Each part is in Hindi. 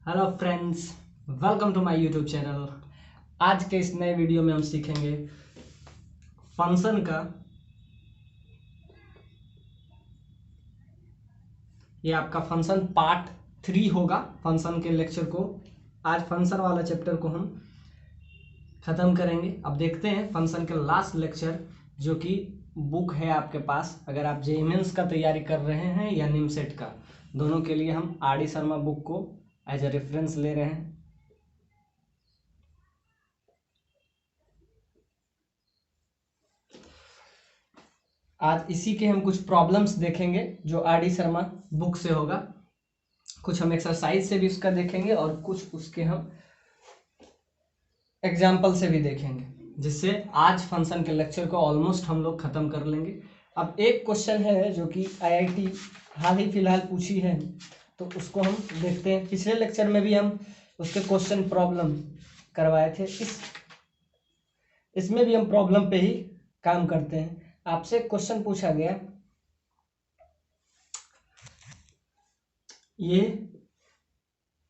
Hello friends, welcome to my YouTube channel. आज के इस नए वीडियो में हम सीखेंगे फंक्शन का। ये आपका फंक्शन पार्ट 3 होगा। फंक्शन के लेक्चर को आज फंक्शन वाला चैप्टर को हम ख़त्म करेंगे। अब देखते हैं फंक्शन के लास्ट लेक्चर, जो कि बुक है आपके पास। अगर आप जेईई मेंस का तैयारी कर रहे हैं या निमसेट का, दोनों के लिए हम आर डी शर्मा बुक को एज ए रेफरेंस ले रहे हैं। आज इसी के हम कुछ प्रॉब्लम्स देखेंगे जो आर डी शर्मा बुक से होगा। कुछ हम एक्सरसाइज से भी उसका देखेंगे और कुछ उसके हम एग्जाम्पल से भी देखेंगे, जिससे आज फंक्शन के लेक्चर को ऑलमोस्ट हम लोग खत्म कर लेंगे। अब एक क्वेश्चन है जो कि आईआईटी हाल ही फिलहाल पूछी है, तो उसको हम देखते हैं। पिछले लेक्चर में भी हम उसके क्वेश्चन प्रॉब्लम करवाए थे। इसमें भी हम प्रॉब्लम पे ही काम करते हैं। आपसे क्वेश्चन पूछा गया ये,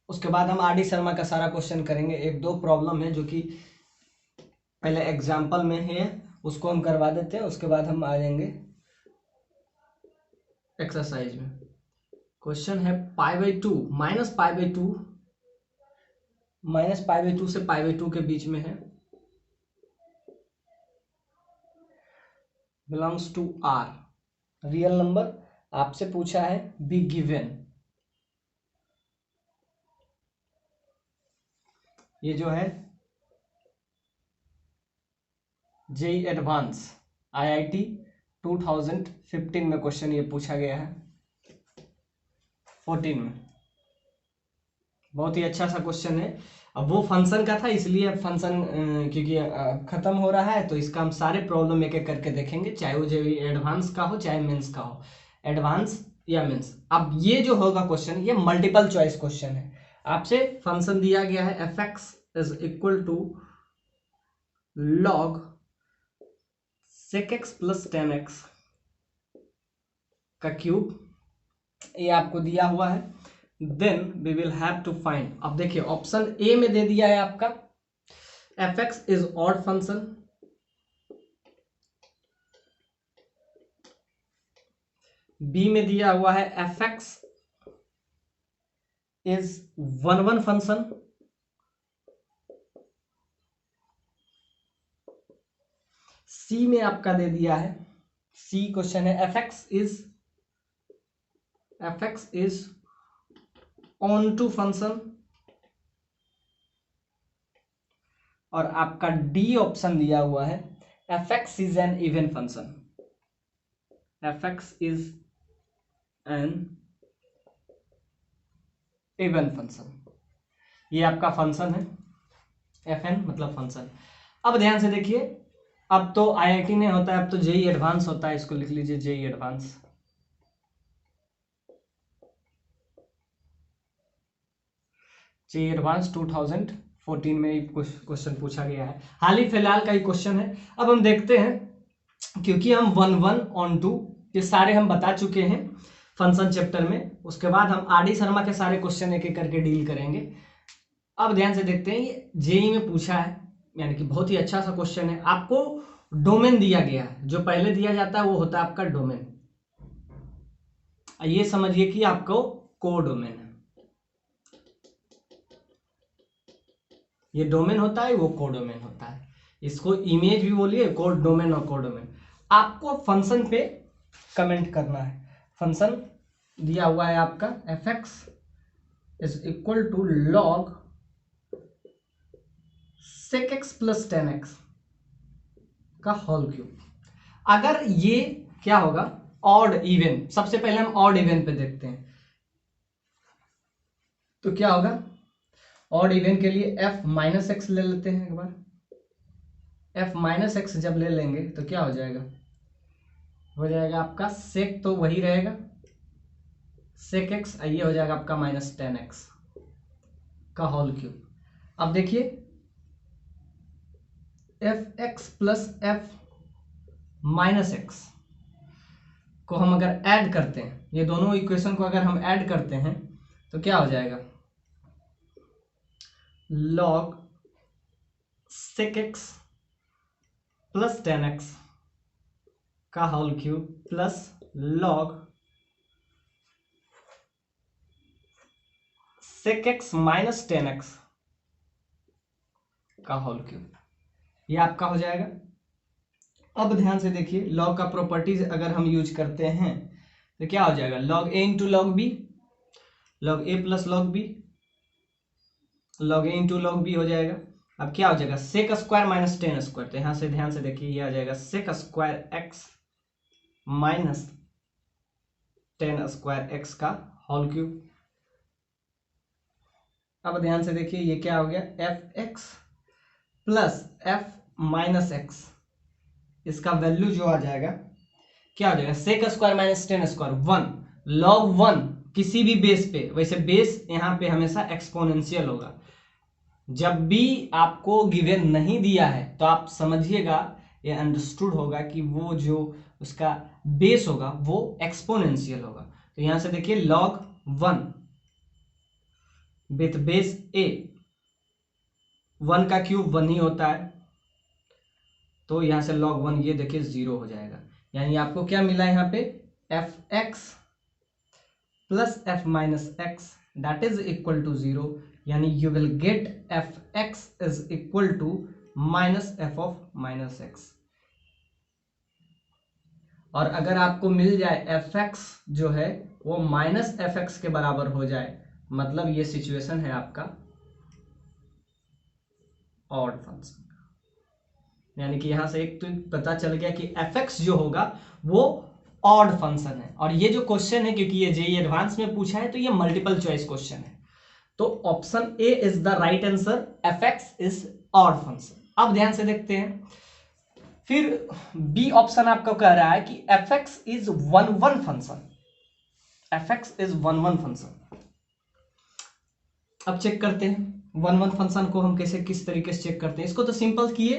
उसके बाद हम आर डी शर्मा का सारा क्वेश्चन करेंगे। एक दो प्रॉब्लम है जो कि पहले एग्जाम्पल में है, उसको हम करवा देते हैं। उसके बाद हम आ जाएंगे एक्सरसाइज में। क्वेश्चन है π/2 -π/2 से π/2 के बीच में है, belongs to R. Real number आपसे पूछा है, बी गिवन। ये जो है जेईई एडवांस आईआईटी 2015 में क्वेश्चन ये पूछा गया है, 14 में। बहुत ही अच्छा सा क्वेश्चन है। अब वो फंक्शन का था, इसलिए अब फंक्शन क्योंकि खत्म हो रहा है, तो इसका हम सारे प्रॉब्लम एक एक करके देखेंगे, चाहे वो जेईई एडवांस का हो चाहे मेंस का हो, एडवांस या मेंस। अब ये जो होगा क्वेश्चन, ये मल्टीपल चॉइस क्वेश्चन है। आपसे फंक्शन दिया गया है f(x) is equal to log sec x plus tan x का क्यूब, ये आपको दिया हुआ है। Then we will have to find. अब देखिए ऑप्शन ए में दे दिया है आपका f(x) is odd function, B में दिया हुआ है f(x) इज वन फंक्शन, सी में आपका दे दिया है, सी क्वेश्चन है f(x) is onto function, और आपका डी ऑप्शन दिया हुआ है f(x) is an even function, f(x) is an even function. ये आपका फंक्शन है, fn मतलब फंक्शन। अब ध्यान से देखिए, अब तो आईआईटी ने होता है, अब तो जेईई एडवांस होता है। इसको लिख लीजिए जेईई एडवांस। जेईई एडवांस 2014 में क्वेश्चन पूछा गया है, हाल ही फिलहाल का ही क्वेश्चन है। अब हम देखते हैं, क्योंकि हम 1 on 2 ये सारे हम बता चुके हैं फंक्शन चैप्टर में। उसके बाद हम आर डी शर्मा के सारे क्वेश्चन एक एक करके डील करेंगे। अब ध्यान से देखते हैं, ये जेईई में पूछा है, यानी कि बहुत ही अच्छा सा क्वेश्चन है। आपको डोमेन दिया गया है, जो पहले दिया जाता है वो होता है आपका डोमेन। ये समझिए कि आपको कोडोमेन है, ये डोमेन होता है, वो कोडोमेन होता है। इसको इमेज भी बोलिए, कोड डोमेन और कोडोमेन। आपको फंक्शन पे कमेंट करना है। फंक्शन दिया हुआ है आपका f(x) is equal to log sec x plus tan x का होल क्यूब। अगर ये क्या होगा, ऑड इवन, सबसे पहले हम ऑड इवन पे देखते हैं, तो क्या होगा। ऑड इवन के लिए f-x ले लेते हैं एक बार। f-x जब ले लेंगे तो क्या हो जाएगा, हो जाएगा आपका sec, तो वही रहेगा sec x, ये हो जाएगा आपका माइनस tan x का होल क्यूब। अब देखिए f(x) प्लस f-x को हम अगर ऐड करते हैं, ये दोनों इक्वेशन को अगर हम ऐड करते हैं तो क्या हो जाएगा, log sec x plus 10x का whole cube plus log sec x minus 10x का होल क्यूब, ये आपका हो जाएगा। अब ध्यान से देखिए, लॉग का प्रॉपर्टीज अगर हम यूज करते हैं तो क्या हो जाएगा, log a into log B, log a plus log b, log a into log b हो जाएगा। अब क्या हो जाएगा, सेक स्क्वायर माइनस 10 स्क्वायर, तो यहां से ध्यान से देखिए ये आ जाएगा sec square x minus 10 square x का होल क्यूब। अब ध्यान से देखिए ये क्या हो गया, f x plus f minus x, इसका वैल्यू जो आ जाएगा क्या हो जाएगा, sec square minus 10 square 1 log 1 किसी भी बेस पे, वैसे बेस यहाँ पे हमेशा एक्सपोनेंशियल होगा। जब भी आपको गिवन नहीं दिया है तो आप समझिएगा, ये अंडरस्टूड होगा कि वो जो उसका बेस होगा वो एक्सपोनेंशियल होगा। तो यहां से देखिए log 1 विथ बेस a, 1 का क्यूब 1 ही होता है, तो यहां से log 1 ये देखिए 0 हो जाएगा। यानी आपको क्या मिला यहाँ पे, f x plus f minus x that is equal to 0, यानी you will get f x is equal to minus f of minus x. और अगर आपको मिल जाए एफ एक्स जो है वो माइनस एफ एक्स के बराबर हो जाए, मतलब ये सिचुएशन है आपका ऑड फंक्शन का। यानी कि यहां से एक तो पता चल गया कि एफ एक्स जो होगा वो ऑड फंक्शन है। और ये जो क्वेश्चन है, क्योंकि ये जेईई एडवांस में पूछा है तो ये मल्टीपल चॉइस क्वेश्चन है, तो option A is the right answer, F x is odd function. अब ध्यान से देखते हैं, फिर बी ऑप्शन आपको कह रहा है कि f x is one one function, F x is one one function. अब चेक करते हैं वन वन फंक्शन को हम कैसे किस तरीके से चेक करते हैं। इसको तो सिंपल किए,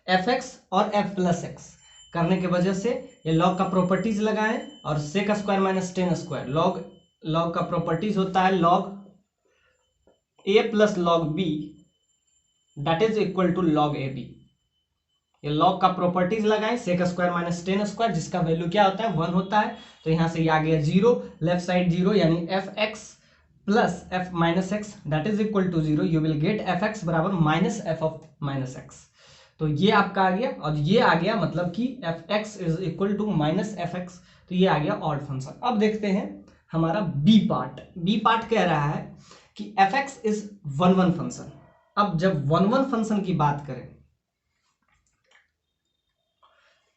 एफ एक्स और एफ प्लस एक्स करने के वजह से ये लॉग का प्रॉपर्टीज लगाएं, और sec square minus 10 square, log का प्रॉपर्टीज होता है log a plus log b that is equal to log a b. ये लॉग का प्रॉपर्टीज लगाएं, सेक स्क्वायर माइनस 10 स्क्वायर जिसका वैल्यू क्या होता है 1 होता है, तो यहां से ये आ गया 0, लेफ्ट साइड 0, यानी f x plus f minus x that is equal to 0, you will get f x बराबर minus f of minus x. तो ये आपका आ गया, और ये आ गया मतलब कि f x is equal to minus f x, तो ये आ गया ऑड फंक्शन। अब देखते हैं हमारा बी पार्ट। बी पार्ट कह रहा है कि f x is one one function. अब जब वन वन फंक्शन की बात करें,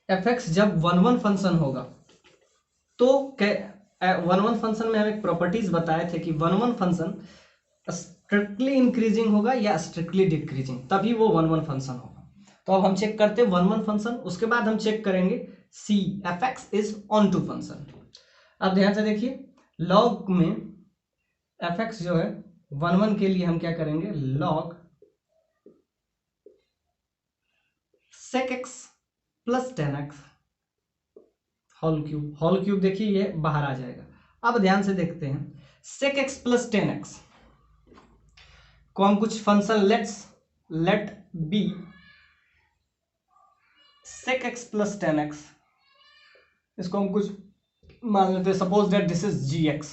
एफ एक्स जब वन वन फंक्शन होगा तो वन वन फंक्शन में हम एक प्रॉपर्टीज बताए थे कि one one function strictly increasing होगा या स्ट्रिक्टली डिक्रीजिंग, तभी वो वन वन फंक्शन होगा। तो अब हम चेक करते हैं वन वन फंक्शन, उसके बाद हम चेक करेंगे see, f x is onto function. अब ध्यान से देखिए, लॉग में एफ एक्स जो है वन वन के लिए हम क्या करेंगे, log sec x plus 10x whole cube, whole cube देखिए ये बाहर आ जाएगा। अब ध्यान से देखते हैं सेक एक्स प्लस 10x को हम कुछ function let be sec x plus 10x, इसको हम कुछ मान लेते हैं, suppose that this is gx,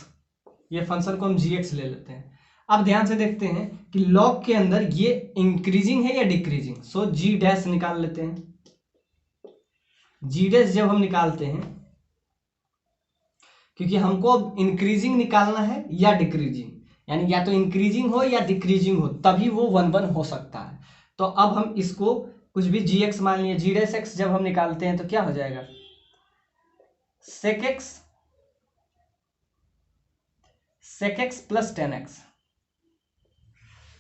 ये फंक्शन को हम gx ले लेते हैं। अब ध्यान से देखते हैं कि लॉग के अंदर ये इंक्रीजिंग है या डिक्रीजिंग, सो जी डैश निकाल लेते हैं। जी डैश जब हम निकालते हैं, क्योंकि हमको इंक्रीजिंग निकालना है या डिक्रीजिंग, यानी या तो इंक्रीजिंग हो या डिक्रीजिंग हो तभी वो वन वन हो सकता है। तो अब हम इसको कुछ भी जी एक्स मान लिया, जी डैश एक्स जब हम निकालते हैं तो क्या हो जाएगा, सेक एक्स प्लस 10x,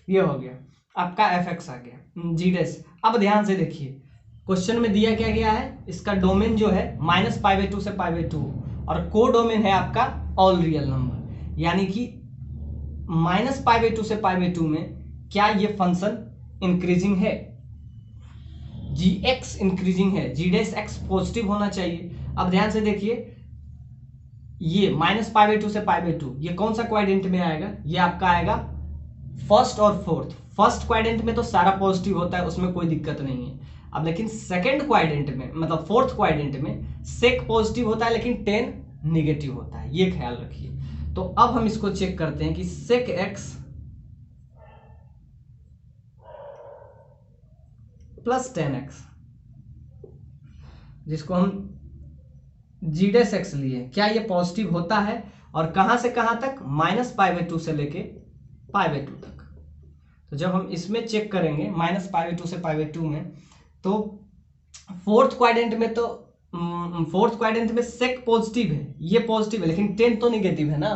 ये हो गया आपका एफ एक्स आ गया जी डैश। अब ध्यान से देखिए क्वेश्चन में दिया क्या गया है, इसका डोमेन जो है -π/2 से π/2 और को डोमेन है आपका ऑल रियल नंबर, यानी कि -π/2 से π/2 में क्या ये फंक्शन इंक्रीजिंग है, जी एक्स इंक्रीजिंग है, जी डैश एक्स पॉजिटिव होना चाहिए। अब ध्यान से देखिए ये -π/2 से π/2 ये कौन सा क्वाड्रेंट में आएगा, ये आपका आएगा फर्स्ट और फोर्थ। फर्स्ट क्वाड्रेंट में तो सारा पॉजिटिव होता है, उसमें कोई दिक्कत नहीं है। अब लेकिन सेकंड क्वाड्रेंट में मतलब फोर्थ क्वाड्रेंट में सेक पॉजिटिव होता है लेकिन 10 निगेटिव होता है, ये ख्याल रखिए। तो अब हम इसको चेक करते हैं कि सेक एक्स प्लस 10x, जिसको हम जी डेस एक्स लिए, क्या ये पॉजिटिव होता है, और कहां से कहां तक, -π/2 से लेके π/2 तक। तो जब हम इसमें चेक करेंगे -π/2 से π/2 में, तो फोर्थ क्वाड्रेंट में सेक पॉजिटिव है, ये पॉजिटिव है, लेकिन 10 तो निगेटिव है ना।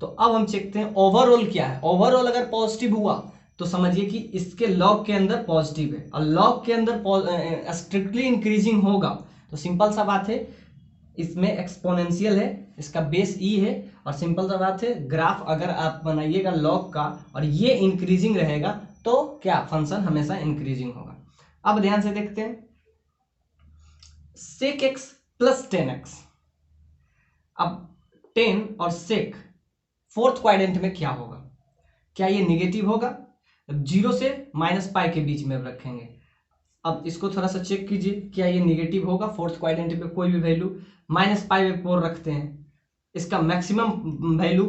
तो अब हम चेकते हैं ओवरऑल क्या है। ओवरऑल अगर पॉजिटिव हुआ तो समझिए कि इसके लॉग के अंदर पॉजिटिव है, और लॉग के अंदर स्ट्रिक्टली इंक्रीजिंग होगा तो सिंपल सा बात है, इसमें एक्सपोनेंशियल है, इसका बेस ई है, और सिंपल सा बात है, ग्राफ अगर आप बनाइएगा लॉग का और ये इंक्रीजिंग रहेगा तो क्या फंक्शन हमेशा इंक्रीजिंग होगा। अब ध्यान से देखते हैं सेक एक्स प्लस 10x। अब 10 और सेक फोर्थ क्वाड्रेंट में क्या होगा, क्या ये निगेटिव होगा। अब 0 से -π के बीच में रखेंगे। अब इसको थोड़ा सा चेक कीजिए, क्या ये निगेटिव होगा फोर्थ क्वाड्रेंट पे, कोई भी वैल्यू -π/4 रखते हैं, इसका मैक्सिमम वैल्यू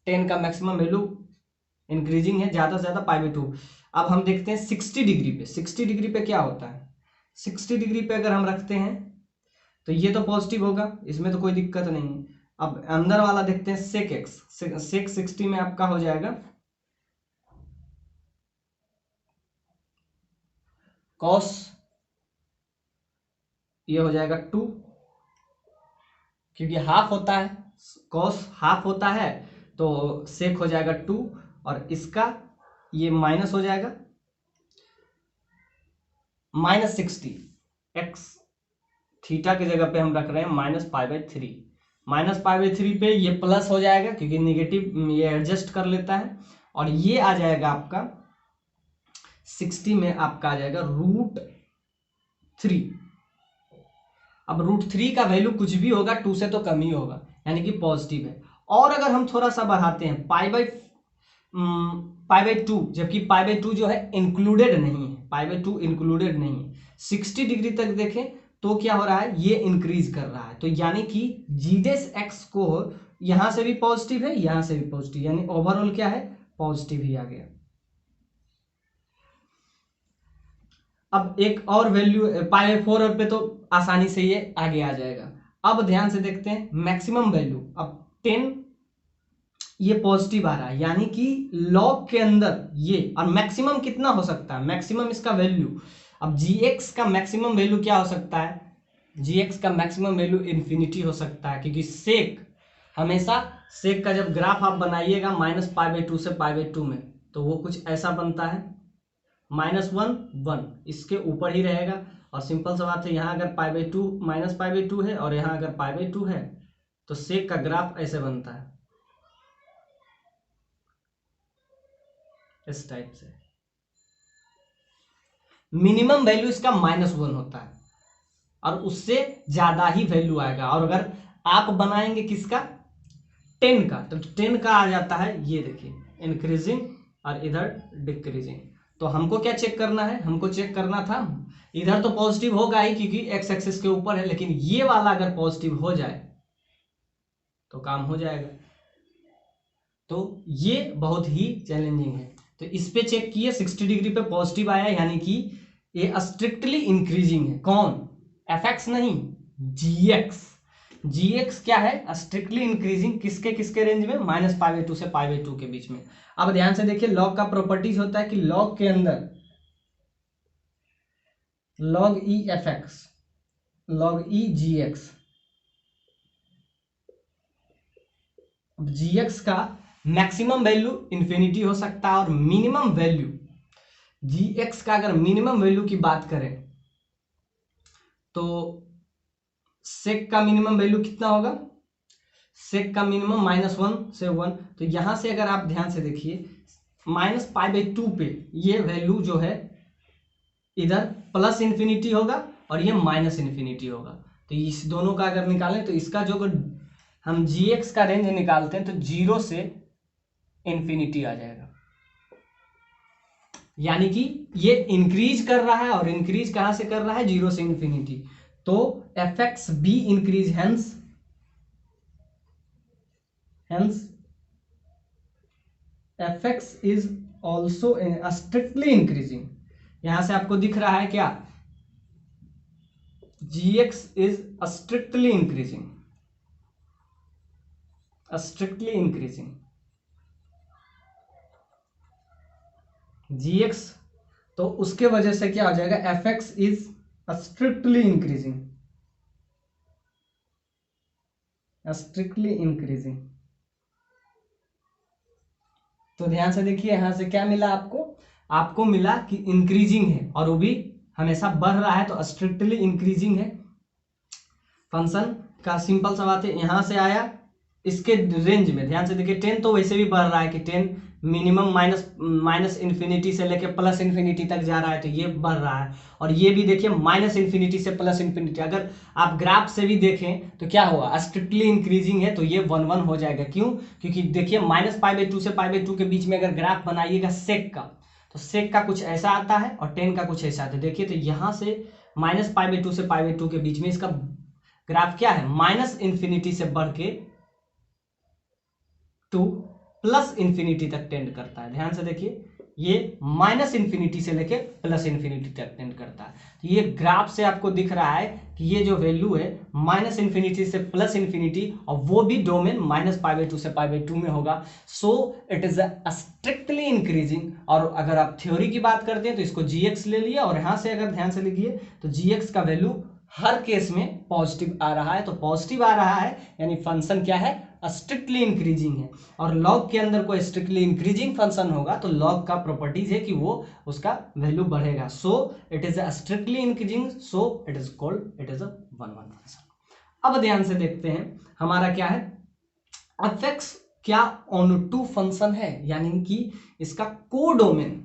10 का मैक्सिमम वैल्यू इंक्रीजिंग है, ज्यादा से ज्यादा π/2। अब हम देखते हैं 60 डिग्री पे, 60 डिग्री पे क्या होता है, 60 डिग्री पे अगर हम रखते हैं तो ये तो पॉजिटिव होगा, इसमें तो कोई दिक्कत नहीं है। अब अंदर वाला देखते हैं सेक एक्स, सेक 60 में आपका हो जाएगा कॉस, ये हो जाएगा 2, क्योंकि हाफ होता है, कॉस हाफ होता है, तो सेक हो जाएगा 2, और इसका ये माइनस हो जाएगा -60, एक्स थीटा की जगह पे हम रख रहे हैं -π/3, -π/3 पे ये प्लस हो जाएगा क्योंकि निगेटिव ये एडजस्ट कर लेता है, और ये आ जाएगा आपका 60 में आपका आ जाएगा √3। अब √3 का वैल्यू कुछ भी होगा 2 से तो कम ही होगा, यानी कि पॉजिटिव है। और अगर हम थोड़ा सा बढ़ाते हैं π/2, जबकि π/2 जो है इंक्लूडेड नहीं है, π/2 इंक्लूडेड नहीं है, 60 डिग्री तक देखें तो क्या हो रहा है, ये इंक्रीज कर रहा है। तो यानी कि जीडेस एक्स को यहां से भी पॉजिटिव है, यहां से भी पॉजिटिव, यानी ओवरऑल क्या है, पॉजिटिव ही आ गया। अब एक और वैल्यू π/4 पे तो आसानी से ये आगे आ जाएगा। अब ध्यान से देखते हैं मैक्सिमम वैल्यू, अब 10 ये पॉजिटिव आ रहा है, यानी कि लॉग के अंदर ये, और मैक्सिमम कितना हो सकता है, मैक्सिमम इसका वैल्यू, अब gx का मैक्सिमम वैल्यू क्या हो सकता है, gx का मैक्सिमम वैल्यू इन्फिनिटी हो सकता है, क्योंकि सेक हमेशा, सेक का जब ग्राफ आप बनाइएगा -π/2 से π/2 में, तो वो कुछ ऐसा बनता है, -1 1 इसके ऊपर ही रहेगा। और सिंपल सा बात है, यहाँ अगर π/2 -π/2 है और यहाँ अगर π/2 है तो सेक का ग्राफ ऐसे बनता है, इस टाइप से। मिनिमम वैल्यू इसका -1 होता है और उससे ज्यादा ही वैल्यू आएगा। और अगर आप बनाएंगे किसका, 10 का, तो 10 का आ जाता है, ये देखिए इंक्रीजिंग और इधर डिक्रीजिंग। तो हमको क्या चेक करना है, हमको चेक करना था, इधर तो पॉजिटिव होगा ही क्योंकि एक्स एक्सिस के ऊपर है, लेकिन ये वाला अगर पॉजिटिव हो जाए तो काम हो जाएगा। तो ये बहुत ही चैलेंजिंग है। तो इस पे चेक किए 60 डिग्री पे पॉजिटिव आया, यानी कि ये स्ट्रिक्टली इंक्रीजिंग है। कौन, एफ एक्स नहीं, जी एक्स। जी एक्स क्या है, स्ट्रिक्टली इंक्रीजिंग, किसके किसके रेंज में, -π/2 से π/2 के बीच में। अब ध्यान से देखिए, लॉग का प्रॉपर्टीज होता है कि लॉग के अंदर log e F x, log e जी एक्स, जी एक्स का मैक्सिमम वैल्यू इंफिनिटी हो सकता है, और मिनिमम वैल्यू जी एक्स का अगर मिनिमम वैल्यू की बात करें तो सेक का मिनिमम वैल्यू कितना होगा, सेक का मिनिमम -1 से 1। तो यहां से अगर आप ध्यान से देखिए -π/2 पे ये वैल्यू जो है इधर प्लस इन्फिनिटी होगा और ये -इन्फिनिटी होगा। तो इस दोनों का अगर निकालें तो इसका जो हम gx का रेंज निकालते हैं तो 0 से इन्फिनिटी आ जाएगा, यानी कि ये इंक्रीज कर रहा है, और इंक्रीज कहां से कर रहा है, 0 से इंफिनिटी। तो f x be increase, hence f x is also strictly increasing. यहां से आपको दिख रहा है क्या, g x is strictly increasing, strictly increasing g x. तो उसके वजह से क्या हो जाएगा, f x is strictly increasing, strictly increasing. तो ध्यान से देखिए, यहां से क्या मिला आपको, आपको मिला कि इंक्रीजिंग है और वो भी हमेशा बढ़ रहा है, तो स्ट्रिक्टली इंक्रीजिंग है। फंक्शन का सिंपल सा बात है, यहां से आया इसके रेंज में, ध्यान से देखिए 10 तो वैसे भी बढ़ रहा है कि 10 मिनिमम माइनस इन्फिनिटी से लेके प्लस इन्फिनिटी तक जा रहा है, तो ये बढ़ रहा है। और ये भी देखिए माइनस इन्फिनिटी से प्लस इन्फिनिटी, अगर आप ग्राफ से भी देखें तो क्या हुआ, स्ट्रिक्टली इंक्रीजिंग है, तो ये 1 1 हो जाएगा। क्यों, क्योंकि देखिए -π/2 से π/2 के बीच में अगर ग्राफ बनाइएगा सेक का, तो सेक का कुछ ऐसा आता है और 10 का कुछ ऐसा आता है। देखिए तो यहाँ से -π/2 से π/2 के बीच में इसका ग्राफ क्या है, माइनस इन्फिनिटी से बढ़ के टू प्लस इन्फिनिटी तक टेंड करता है। ध्यान से देखिए, ये माइनस इन्फिनिटी से लेके प्लस इन्फिनिटी तक टेंड करता है। तो ये ग्राफ से आपको दिख रहा है कि ये जो वैल्यू है माइनस इन्फिनिटी से प्लस इन्फिनिटी, और वो भी डोमेन -π/2 से π/2 में होगा। So it is strictly increasing. और अगर आप थ्योरी की बात करते हैं तो इसको जी ले लिया, और यहां से अगर ध्यान से लिखिए तो जी का वैल्यू हर केस में पॉजिटिव आ रहा है। तो पॉजिटिव आ रहा है यानी फंक्शन क्या है, स्ट्रिक्टली इंक्रीजिंग है। और लॉग के अंदर कोई स्ट्रिक्टली इंक्रीजिंग फंक्शन होगा तो लॉग का प्रॉपर्टीज है कि वो उसका वैल्यू बढ़ेगा। So it is a strictly increasing, so it is called, it is a 1 1 function. अब ध्यान से देखते हैं हमारा क्या है, एफ एक्स क्या ऑन टू फंक्शन है, यानी कि इसका कोडोमेन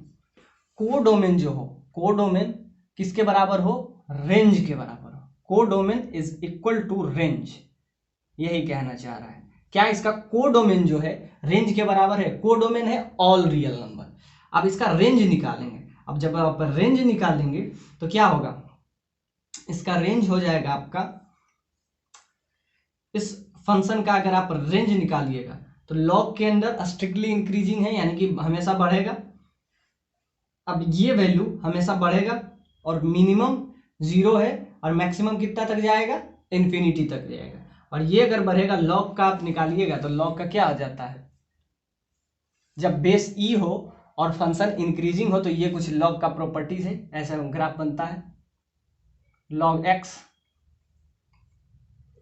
जो हो, कोडोमेन किसके बराबर हो, रेंज के बराबर हो। Codomain is equal to range, यही कहना चाह रहा है। क्या इसका कोडोमेन जो है रेंज के बराबर है, कोडोमेन है ऑल रियल नंबर। अब इसका रेंज निकालेंगे, अब जब आप रेंज निकालेंगे तो क्या होगा, इसका रेंज हो जाएगा आपका, इस फंक्शन का अगर आप रेंज निकालिएगा तो लॉग के अंदर स्ट्रिक्टली इंक्रीजिंग है यानी कि हमेशा बढ़ेगा। अब ये वैल्यू हमेशा बढ़ेगा और मिनिमम 0 है और मैक्सिमम कितना तक जाएगा, इन्फिनिटी तक जाएगा। और ये अगर बढ़ेगा, लॉग का आप निकालिएगा तो लॉग का क्या आ जाता है, जब बेस ई हो और फंक्शन इंक्रीजिंग हो तो ये कुछ लॉग का प्रॉपर्टीज है, ऐसा ग्राफ बनता है लॉग एक्स।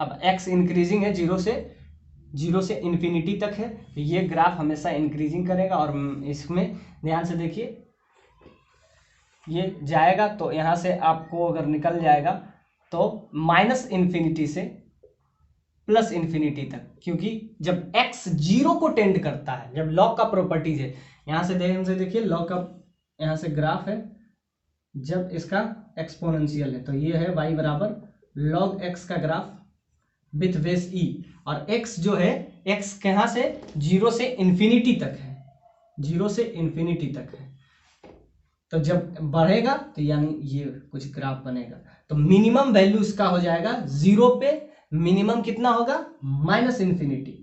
अब एक्स इंक्रीजिंग है, 0 से इन्फिनिटी तक है, तो ये ग्राफ हमेशा इंक्रीजिंग करेगा। और इसमें ध्यान से देखिए, ये जाएगा तो यहां से आपको अगर निकल जाएगा तो माइनस इन्फिनिटी से प्लस इन्फिनिटी तक, क्योंकि जब x 0 को टेंड करता है, जब लॉग का प्रॉपर्टीज है, यहां से ध्यान से देखिए लॉग का यहां से ग्राफ है, जब इसका एक्सपोनेंशियल है तो ये है y बराबर log x का ग्राफ विथ बेस e, और x जो है x कहां से 0 से इन्फिनिटी तक है, 0 से इन्फिनिटी तक है। तो जब बढ़ेगा तो यानी ये कुछ ग्राफ बनेगा, तो मिनिमम वैल्यू इसका हो जाएगा 0 पे, मिनिमम कितना होगा माइनस इन्फिनिटी,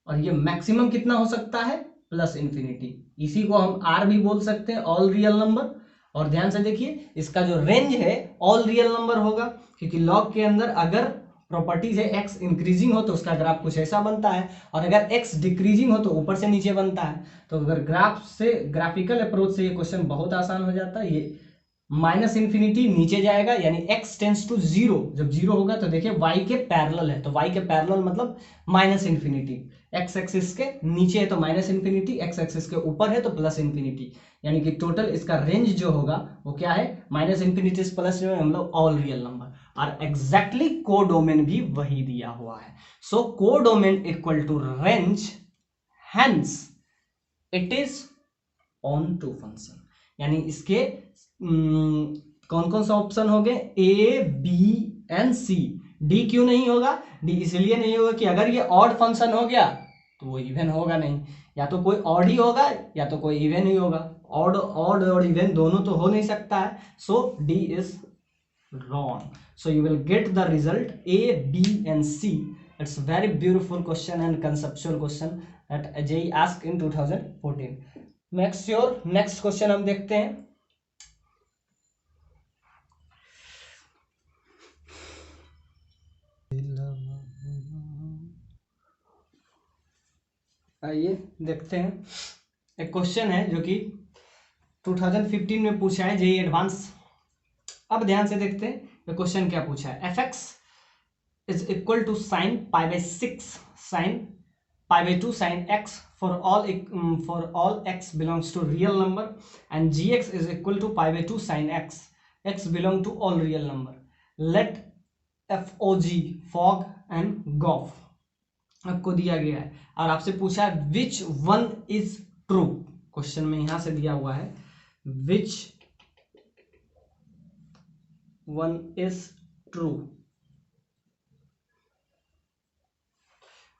और ये मैक्सिमम कितना हो सकता है प्लस इन्फिनिटी। इसी को हम आर भी बोल सकते हैं, ऑल रियल नंबर। और ध्यान से देखिए इसका जो रेंज है ऑल रियल नंबर होगा, क्योंकि लॉग के अंदर अगर प्रॉपर्टीज है एक्स इंक्रीजिंग हो तो उसका ग्राफ कुछ ऐसा बनता है, और अगर एक्स डिक्रीजिंग हो तो ऊपर से नीचे बनता है। तो अगर ग्राफ से, ग्राफिकल अप्रोच से ये क्वेश्चन बहुत आसान हो जाता है। ये माइनस इन्फिनिटी नीचे जाएगा यानी x टेंस टू 0, जब 0 होगा तो देखिए y के पैरेलल है, तो y के पैरेलल मतलब माइनस इन्फिनिटी, x एक्सिस के नीचे है तो माइनस इन्फिनिटी, x एक्सिस के ऊपर है तो प्लस इन्फिनिटी, यानी कि टोटल इसका रेंज जो होगा वो क्या है, माइनस इन्फिनिटी से प्लस में हम लोग ऑल रियल नंबर, और एग्जैक्टली कोडोमेन भी वही दिया हुआ है। So codomain equal to range, hence it is onto function. यानी इसके कौन कौन सा ऑप्शन हो गए, A B and C. D क्यों नहीं होगा, डी इसलिए नहीं होगा कि अगर ये ऑड फंक्शन हो गया तो वो इवन होगा नहीं, या तो कोई ऑड ही होगा या तो कोई इवन ही होगा। ऑड और इवन दोनों तो हो नहीं सकता है, so D is wrong. So you will get the result A, B and C. It's very beautiful question and conceptual question that JEE asked in 2014. next question हम देखते हैं। आइए देखते हैं, एक क्वेश्चन है जो कि 2015 में पूछा है JEE एडवांस। अब ध्यान से देखते हैं ये क्वेश्चन क्या पूछा है। fx is equal to sine pi by 6 sine pi by 2 sine x for all x belongs to real number and gx is equal to pi by 2 sin x belong to all real number. Let fog and gof आपको दिया गया है और आपसे पूछा है which one is true। Question में यहां से दिया हुआ है which one is true।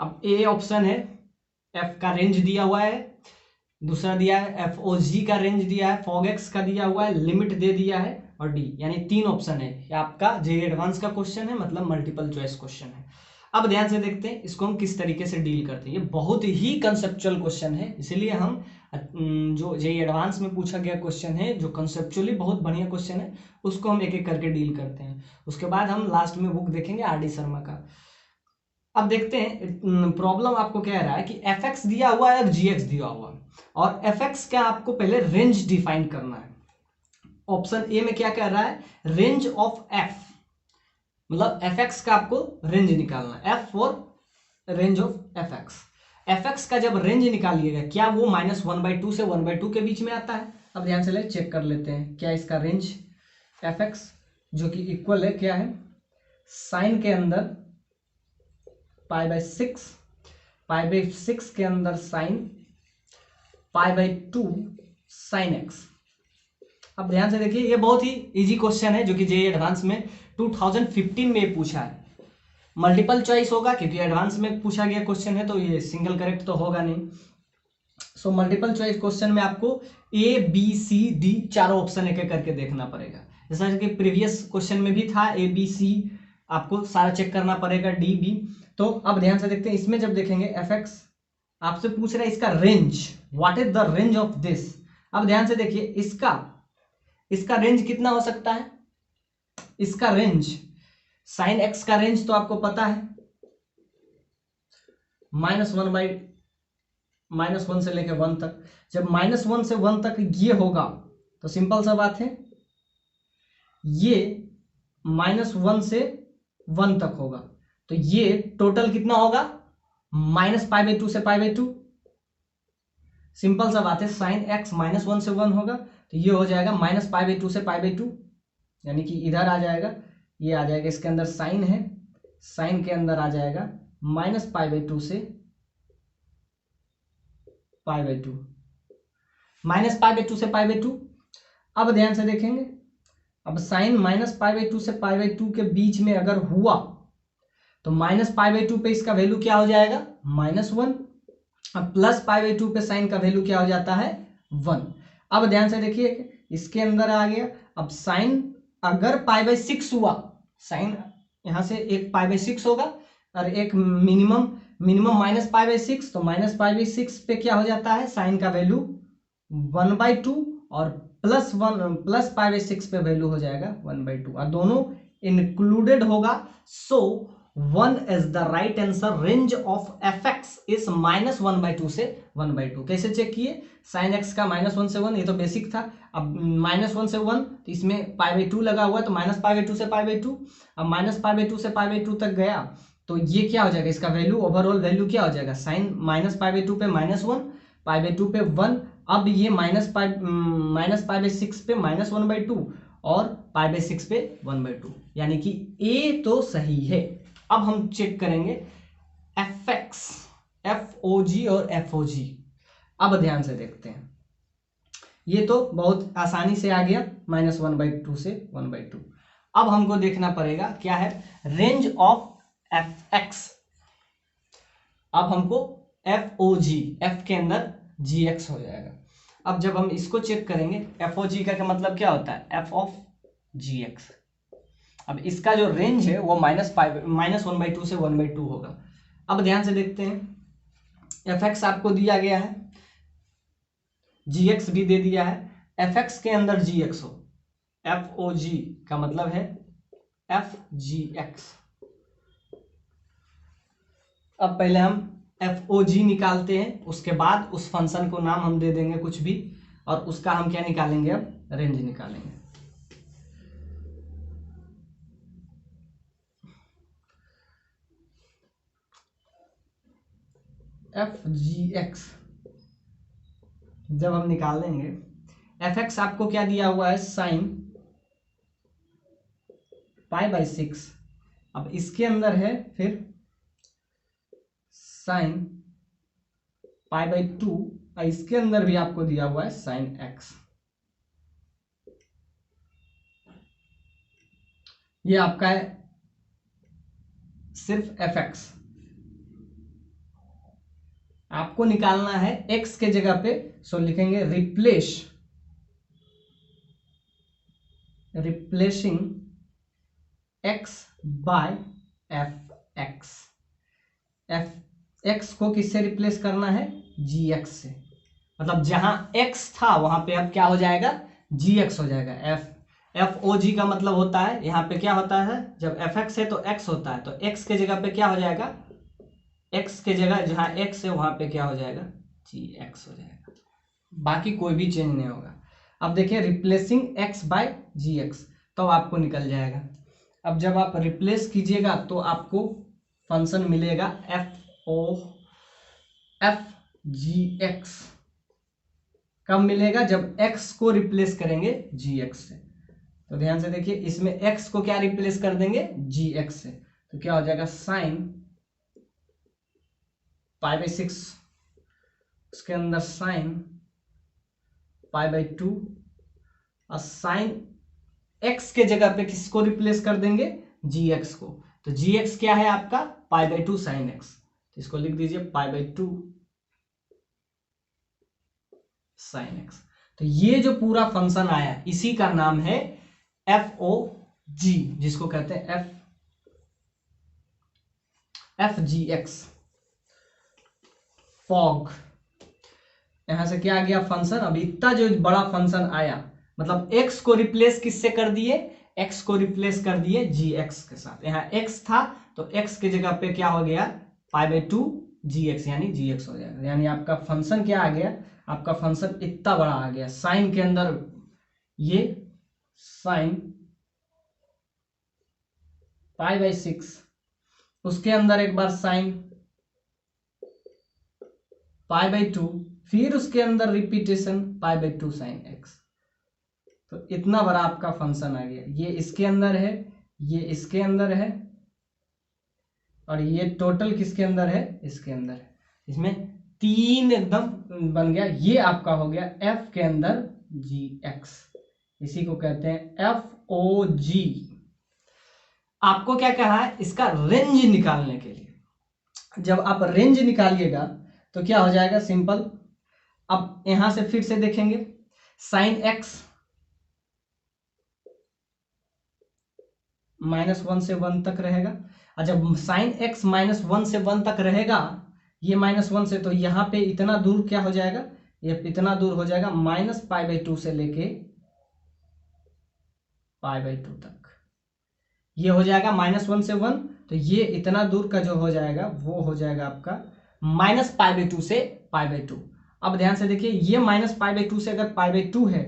अब ए ऑप्शन है, एफ का रेंज दिया हुआ है, दूसरा दिया है एफ ओ जी का रेंज दिया है, फॉग एक्स का दिया हुआ है, लिमिट दे दिया है और डी, यानी 3 ऑप्शन है। ये आपका जेईई एडवांस का क्वेश्चन है, मतलब मल्टीपल चॉइस क्वेश्चन है। अब ध्यान से देखते हैं इसको हम किस तरीके से डील करते हैं। ये बहुत ही कंसेप्चुअल क्वेश्चन है, इसीलिए हम जो जेईई एडवांस में पूछा गया क्वेश्चन है, जो कंसेप्चुअली बहुत बढ़िया क्वेश्चन है, उसको हम एक एक करके डील करते हैं। उसके बाद हम लास्ट में बुक देखेंगे आरडी शर्मा का। अब देखते हैं प्रॉब्लम आपको कह रहा है कि एफ एक्स दिया हुआ है और जी एक्स दिया हुआ है, और एफ एक्स का आपको पहले रेंज डिफाइन करना है। ऑप्शन ए में क्या कह रहा है, रेंज ऑफ एफ, मतलब एफ एक्स का आपको रेंज निकालना है, F for range of F x. F x का जब रेंज निकालिएगा क्या वो -1/2 से 1/2 के बीच में आता है। अब ध्यान से चेक कर लेते हैं क्या इसका रेंज एफ एक्स जो कि इक्वल है क्या है, साइन के अंदर π/6, π/6 के अंदर साइन π/2 साइन एक्स। अब ध्यान से देखिए ये बहुत ही इजी क्वेश्चन है जो कि जेईई एडवांस में 2015 में पूछा है। मल्टीपल चॉइस होगा क्योंकि एडवांस में पूछा गया क्वेश्चन है, तो ये सिंगल करेक्ट तो होगा नहीं। सो मल्टीपल चॉइस क्वेश्चन में आपको ए बी सी डी चारों ऑप्शन एक एक करके देखना पड़ेगा, जैसा कि प्रीवियस क्वेश्चन में भी था ए बी सी आपको सारा चेक करना पड़ेगा, डी बी। तो अब ध्यान से देखते हैं इसमें जब देखेंगे एफ एक्स आपसे पूछ रहा है इसका range, what is the range of this. अब ध्यान से देखिए इसका रेंज कितना हो सकता है, इसका रेंज साइन एक्स का रेंज तो आपको पता है -1 से लेकर 1 तक। जब -1 से 1 तक ये होगा तो सिंपल सा बात है ये -1 से 1 तक होगा, तो ये टोटल कितना होगा -π/2 से π/2। सिंपल सा बात है साइन एक्स -1 से 1 होगा तो ये हो जाएगा -π/2 से π/2, यानी कि इधर आ जाएगा, ये आ जाएगा, इसके अंदर साइन है, साइन के अंदर आ जाएगा -π/2 से π/2, -π/2 से π/2। अब ध्यान से देखेंगे, अब साइन -π/2 से π/2 के बीच में अगर हुआ तो -π/2 पे इसका वैल्यू क्या हो जाएगा -1, अब +π/2 पे साइन का वैल्यू क्या हो जाता है 1। अब ध्यान से देखिए इसके अंदर आ गया, अब साइन अगर π/6 हुआ, साइन यहां से एक π/6 होगा और एक मिनिमम -π/6, तो -π/6 पे क्या हो जाता है साइन का वैल्यू 1/2 और +π/6 पे वैल्यू हो जाएगा 1/2 और दोनों इंक्लूडेड होगा। सो 1 is the right answer, range of F x is -1/2 से 1/2। कैसे चेक किए, साइन एक्स का -1 से 1 ये तो बेसिक था, अब -1 से 1 तो इसमें π/2 लगा हुआ है तो -π/2 से π/2, अब -π/2 से π/2 तक गया तो ये क्या हो जाएगा, इसका वैल्यू ओवरऑल वैल्यू क्या हो जाएगा, साइन -π/2 पे -1, π/2 पे 1, अब ये -π/6 पे -1/2 और π/6 पे 1/2, यानी कि ए तो सही है। अब हम चेक करेंगे एफ एक्स, एफ ओ जी और एफ ओ जी। अब ध्यान से देखते हैं, ये तो बहुत आसानी से आ गया -1/2 से 1/2। अब हमको देखना पड़ेगा क्या है रेंज ऑफ एफ एक्स। अब हमको एफ ओ जी, एफ के अंदर जी एक्स हो जाएगा। अब जब हम इसको चेक करेंगे, एफ ओ जी का मतलब क्या होता है, एफ ऑफ जी एक्स। अब इसका जो रेंज है वो -1/2 से 1/2 होगा। अब ध्यान से देखते हैं, एफ एक्स आपको दिया गया है, जी एक्स भी दे दिया है, एफ एक्स के अंदर जी एक्स हो, एफ ओ जी का मतलब है एफ जी एक्स। अब पहले हम एफ ओ जी निकालते हैं, उसके बाद उस फंक्शन को नाम हम दे देंगे कुछ भी, और उसका हम क्या निकालेंगे, अब रेंज निकालेंगे। एफ जी एक्स जब हम निकालेंगे, एफ एक्स आपको क्या दिया हुआ है, साइन π/6। अब इसके अंदर है फिर साइन π/2, और इसके अंदर भी आपको दिया हुआ है साइन एक्स। ये आपका है सिर्फ एफ एक्स। आपको निकालना है x के जगह पे, सो लिखेंगे replacing x by f x. F x को किससे रिप्लेस करना है, जी एक्स से। मतलब जहां x था वहां पे अब क्या हो जाएगा, जी एक्स हो जाएगा। एफ ओ जी का मतलब होता है, यहाँ पे क्या होता है, जब एफ एक्स है तो x होता है, तो x के जगह पे क्या हो जाएगा, x के जगह जहां x है वहां पे क्या हो जाएगा, जी एक्स हो जाएगा। बाकी कोई भी चेंज नहीं होगा। अब देखिए रिप्लेसिंग x बाय जी एक्स, तो आपको निकल जाएगा। अब जब आप रिप्लेस कीजिएगा तो आपको फंक्शन मिलेगा एफ जी एक्स। कब मिलेगा, जब x को रिप्लेस करेंगे जी एक्स से। तो ध्यान से देखिए, इसमें x को क्या रिप्लेस कर देंगे, जी एक्स से, तो क्या हो जाएगा, साइन π/6, उसके अंदर साइन π/2, और साइन x के जगह पे किसको रिप्लेस कर देंगे, जी एक्स को। तो जी एक्स क्या है आपका, π/2 साइन एक्स, तो इसको लिख दीजिए π/2 साइन एक्स। तो ये जो पूरा फंक्शन आया इसी का नाम है एफ ओ जी, जिसको कहते हैं एफ जी एक्स, फॉग। यहां से क्या आ गया फंक्शन, अब इतना जो बड़ा फंक्शन आया, मतलब x को रिप्लेस किससे कर दिए, x को रिप्लेस कर दिए जी एक्स के साथ। यहाँ x था तो x के जगह पे क्या हो गया, π/2 जी एक्स, यानी जी एक्स हो जाएगा। यानी आपका फंक्शन क्या आ गया, आपका फंक्शन इतना बड़ा आ गया। साइन के अंदर ये साइन π/6, उसके अंदर एक बार साइन π/2, फिर उसके अंदर रिपीटेशन π/2 साइन एक्स। तो इतना बड़ा आपका फंक्शन आ गया। ये इसके अंदर है, ये इसके अंदर है, और ये टोटल किसके अंदर है, इसके अंदर है। इसमें 3 एकदम बन गया। ये आपका हो गया f के अंदर जी एक्स, इसी को कहते हैं एफ ओ जी। आपको क्या कहा है, इसका रेंज निकालने के लिए। जब आप रेंज निकालिएगा तो क्या हो जाएगा, सिंपल। अब यहां से फिर से देखेंगे, साइन एक्स -1 से 1 तक रहेगा, और जब साइन एक्स -1 से 1 तक रहेगा, ये -1 से, तो यहाँ पे इतना दूर क्या हो जाएगा, ये इतना दूर हो जाएगा -π/2 से लेके π/2 तक। ये हो जाएगा -1 से 1, तो ये इतना दूर का जो हो जाएगा वो हो जाएगा आपका -π/2 से π/2। अब ध्यान से देखिए, ये -π/2 से अगर π/2 है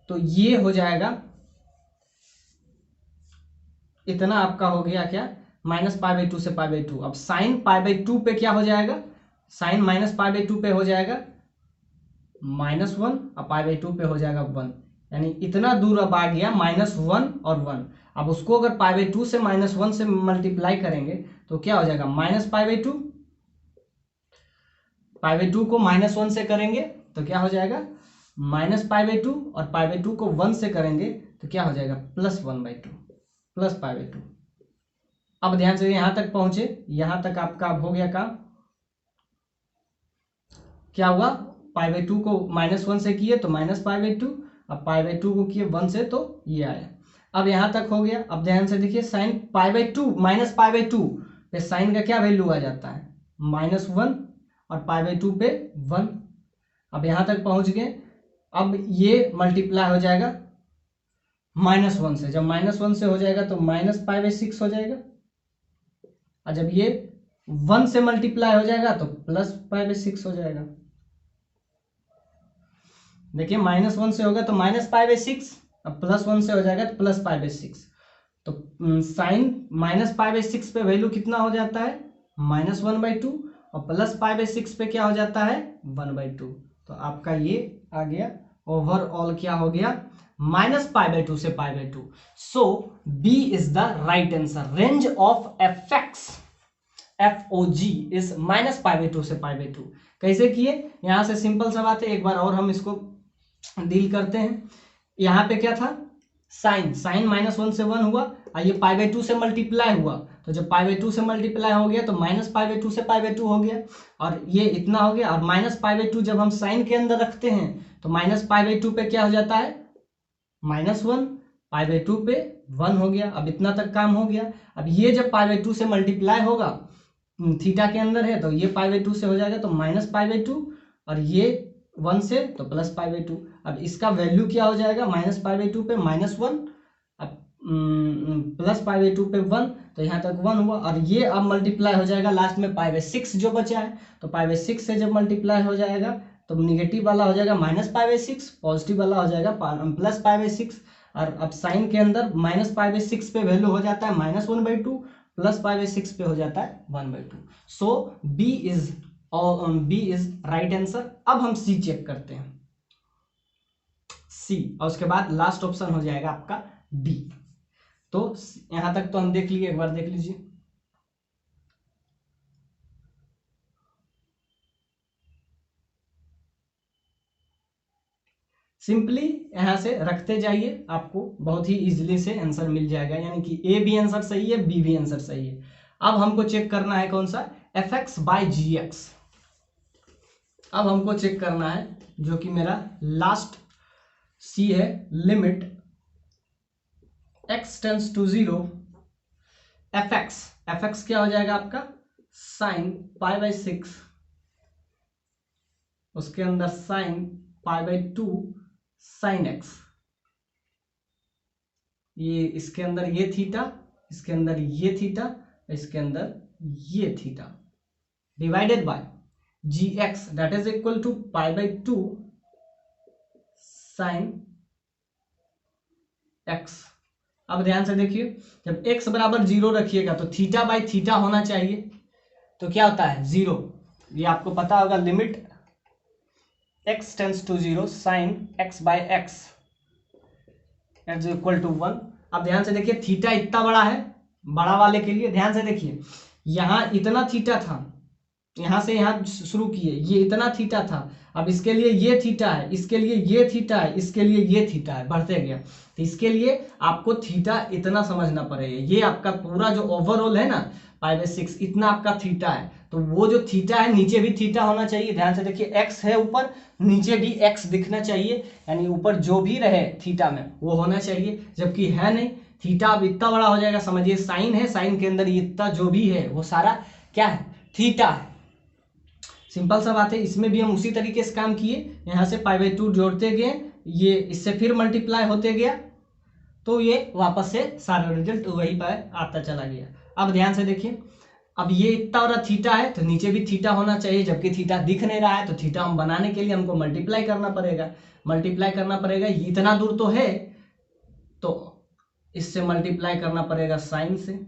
तो ये हो जाएगा, इतना आपका हो गया क्या, -π/2 से π/2। अब साइन π/2 पे क्या हो जाएगा, साइन -π/2 पे हो जाएगा -1, और π/2 पे हो जाएगा 1। यानी इतना दूर अब आ गया -1 और 1। अब उसको अगर π/2 से -1 से मल्टीप्लाई करेंगे तो क्या हो जाएगा, -π/2, π/2 को -1 से करेंगे तो क्या हो जाएगा, -π/2, और π/2 को 1 से करेंगे तो क्या हो जाएगा, +1/2, +π/2। अब ध्यान से यहां तक पहुंचे, यहां तक आपका अब हो गया काम। क्या हुआ, π/2 को -1 से किए तो -π/2, अब π/2 को किए 1 से तो ये आया। अब यहां तक हो गया। अब ध्यान से देखिए साइन π/2 -π/2 पे साइन का क्या वैल्यू आ जाता है, -1 और π/2 पे 1। अब यहां तक पहुंच गए। अब ये मल्टीप्लाई हो जाएगा -1 से, जब -1 से हो जाएगा तो -π/6 हो जाएगा, और जब ये 1 से मल्टीप्लाई हो जाएगा तो +π/6 हो जाएगा। देखिए -1 से होगा तो -π/6, अब +1 से हो जाएगा तो +π/6। तो साइन -π/6 पे वैल्यू कितना हो जाता है, -1/2, और +π/6 पे क्या हो जाता है, 1/2। तो आपका ये आ गया ओवरऑल क्या हो गया, -π/2 से π/2। So B is the right answer. Range of f x FOG is -π/2 से π/2। कैसे किए, यहां से सिंपल सा बात है, एक बार और हम इसको डील करते हैं। यहाँ पे क्या था, साइन -1 से 1 हुआ, और ये π/2 से मल्टीप्लाई हुआ, तो जब π/2 से मल्टीप्लाई हो गया तो -π/2 से π/2 हो गया, और ये इतना हो गया। और -π/2 जब हम साइन के अंदर रखते हैं तो -π/2 पे क्या हो जाता है, -1, π/2 पे 1 हो गया। अब इतना तक काम हो गया। अब ये जब π/2 से मल्टीप्लाई होगा, थीटा के अंदर है तो ये π/2 से हो जाएगा तो -π/2, और ये 1 से तो +π/2। अब इसका वैल्यू क्या हो जाएगा, -π/2 पे -1, अब +π/2 पे 1, तो यहाँ तक 1 हुआ। और ये अब मल्टीप्लाई हो जाएगा लास्ट में π/6 जो बचा है, तो π/6 से जब मल्टीप्लाई हो जाएगा तो निगेटिव वाला हो जाएगा -π/6, पॉजिटिव वाला हो जाएगा +π/6। और अब साइन के अंदर -π/6 पे वैल्यू हो जाता है -1/2, +π/6 पे हो जाता है 1/2। सो बी इज राइट आंसर। अब हम सी चेक करते हैं, सी, और उसके बाद लास्ट ऑप्शन हो जाएगा आपका डी। तो यहां तक तो हम देख लिए, एक बार देख लीजिए। सिंपली यहां से रखते जाइए, आपको बहुत ही इजीली से आंसर मिल जाएगा, यानी कि ए भी आंसर सही है, बी भी आंसर सही है। अब हमको चेक करना है कौन सा, fx/gx। अब हमको चेक करना है जो कि मेरा लास्ट सी है, limit x tends to 0 fx क्या हो जाएगा आपका, साइन π/6, उसके अंदर साइन π/2 साइन x, ये इसके अंदर ये थीटा, इसके अंदर ये थीटा, इसके अंदर ये theta, divided by gx that is equal to π/2 sine x। अब ध्यान से देखिए, जब x बराबर 0 रखिएगा तो थीटा बाय थीटा होना चाहिए, तो क्या होता है 0। ये आपको पता होगा, limit x tends to 0 sine x/x is equal to 1। अब ध्यान से देखिए, थीटा इतना बड़ा है, बड़ा वाले के लिए ध्यान से देखिए, यहां इतना थीटा था, यहां से यहां शुरू किए, ये इतना थीटा था, अब इसके लिए ये थीटा है, इसके लिए ये थीटा है, इसके लिए ये थीटा है, बढ़ते गया। तो इसके लिए आपको थीटा इतना समझना पड़ेगा, ये आपका पूरा जो ओवरऑल है ना π/6, इतना आपका थीटा है। तो वो जो थीटा है नीचे भी थीटा होना चाहिए। ध्यान से देखिए, x है ऊपर, नीचे भी x दिखना चाहिए, यानी ऊपर जो भी रहे थीटा में वो होना चाहिए, जबकि है नहीं। थीटा अब इतना बड़ा हो जाएगा, समझिए साइन है, साइन के अंदर इतना जो भी है वो सारा क्या है, थीटा है। सिंपल सा बात है, इसमें भी हम उसी तरीके से काम किए, यहाँ से π/2 जोड़ते गए, ये इससे फिर मल्टीप्लाई होते गया, तो ये वापस से सारा रिजल्ट वही पर आता चला गया। अब ध्यान से देखिए, अब ये इतना बड़ा थीटा है तो नीचे भी थीटा होना चाहिए, जबकि थीटा दिख नहीं रहा है, तो थीटा हम बनाने के लिए हमको मल्टीप्लाई करना पड़ेगा, इतना दूर तो है, तो इससे मल्टीप्लाई करना पड़ेगा साइन से।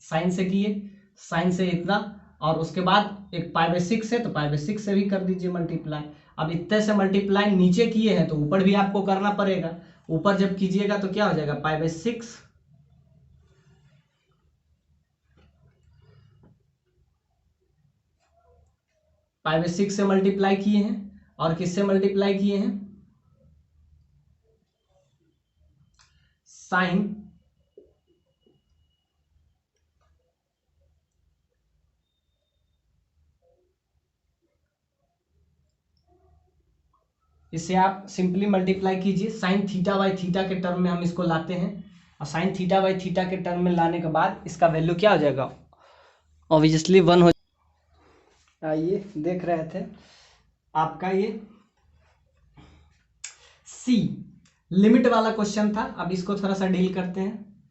साइन से किए, साइन से इतना, और उसके बाद एक π/6 है तो π/6 से भी कर दीजिए मल्टीप्लाई। अब इतने से मल्टीप्लाई नीचे किए हैं तो ऊपर भी आपको करना पड़ेगा, ऊपर जब कीजिएगा तो क्या हो जाएगा, π/6 π/6 से मल्टीप्लाई किए हैं, और किससे मल्टीप्लाई किए हैं, साइन इसे आप सिंपली मल्टीप्लाई कीजिए, साइन थीटा बाई थीटा के टर्म में हम इसको लाते हैं, और साइन थीटा बाई थीटा के टर्म में लाने के बाद इसका वैल्यू क्या हो जाएगा, ऑब्वियसली 1 हो। आइए देख रहे थे आपका ये सी लिमिट वाला क्वेश्चन था। अब इसको थोड़ा सा डील करते हैं,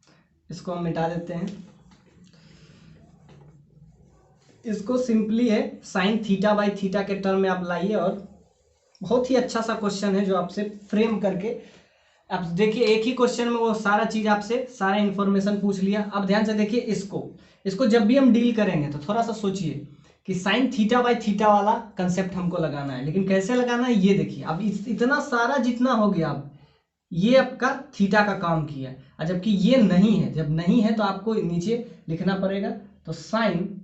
इसको हम मिटा देते हैं। इसको सिंपली है साइन थीटा बाई थीटा के टर्म में आप लाइए, और बहुत ही अच्छा सा क्वेश्चन है जो आपसे फ्रेम करके आप देखिए, एक ही क्वेश्चन में वो सारा चीज आपसे सारा इंफॉर्मेशन पूछ लिया। अब ध्यान से देखिए, इसको जब भी हम डील करेंगे तो थोड़ा सा सोचिए कि साइन थीटा बाई थीटा वाला कंसेप्ट हमको लगाना है, लेकिन कैसे लगाना है ये देखिए। अब इतना सारा जितना हो गया, अब ये आपका थीटा का काम किया, और जबकि ये नहीं है, जब नहीं है तो आपको नीचे लिखना पड़ेगा। तो sign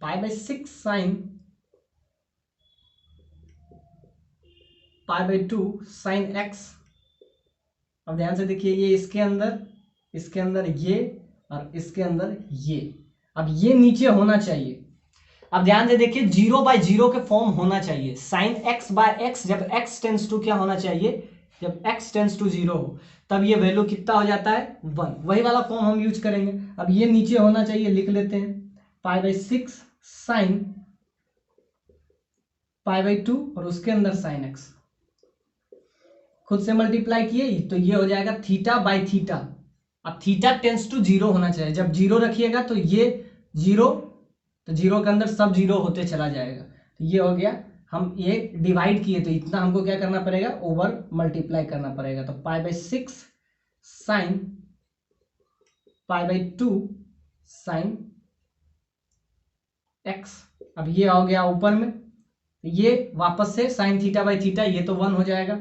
pi by 6 sine pi by 2 sine x. अब ध्यान से देखिए, ये इसके अंदर ये, और इसके अंदर ये। अब ये नीचे होना चाहिए। अब ध्यान से देखिए, 0/0 के फॉर्म होना चाहिए। साइन एक्स बाय एक्स, जब एक्स टेंस टू क्या होना चाहिए, जब एक्स टेंस टू 0 हो, तब ये वैल्यू कितना हो जाता है 1। वही वाला फॉर्म हम यूज करेंगे। अब ये नीचे होना चाहिए, लिख लेते हैं पाई बाई 6 साइन पाई बाई 2, और उसके अंदर साइन एक्स। खुद से मल्टीप्लाई किए तो ये हो जाएगा थीटा बाई थीटा। अब थीटा टेंस टू 0 होना चाहिए, जब 0 रखिएगा तो ये 0, तो 0 के अंदर सब 0 होते चला जाएगा। तो ये हो गया, हम ये डिवाइड किए तो इतना हमको क्या करना पड़ेगा, ओवर मल्टीप्लाई करना पड़ेगा। तो पाई by 6 sine pi by 2 sine x. अब ये हो गया ऊपर में, ये वापस से साइन थीटा बाई थीटा, ये तो 1 हो जाएगा।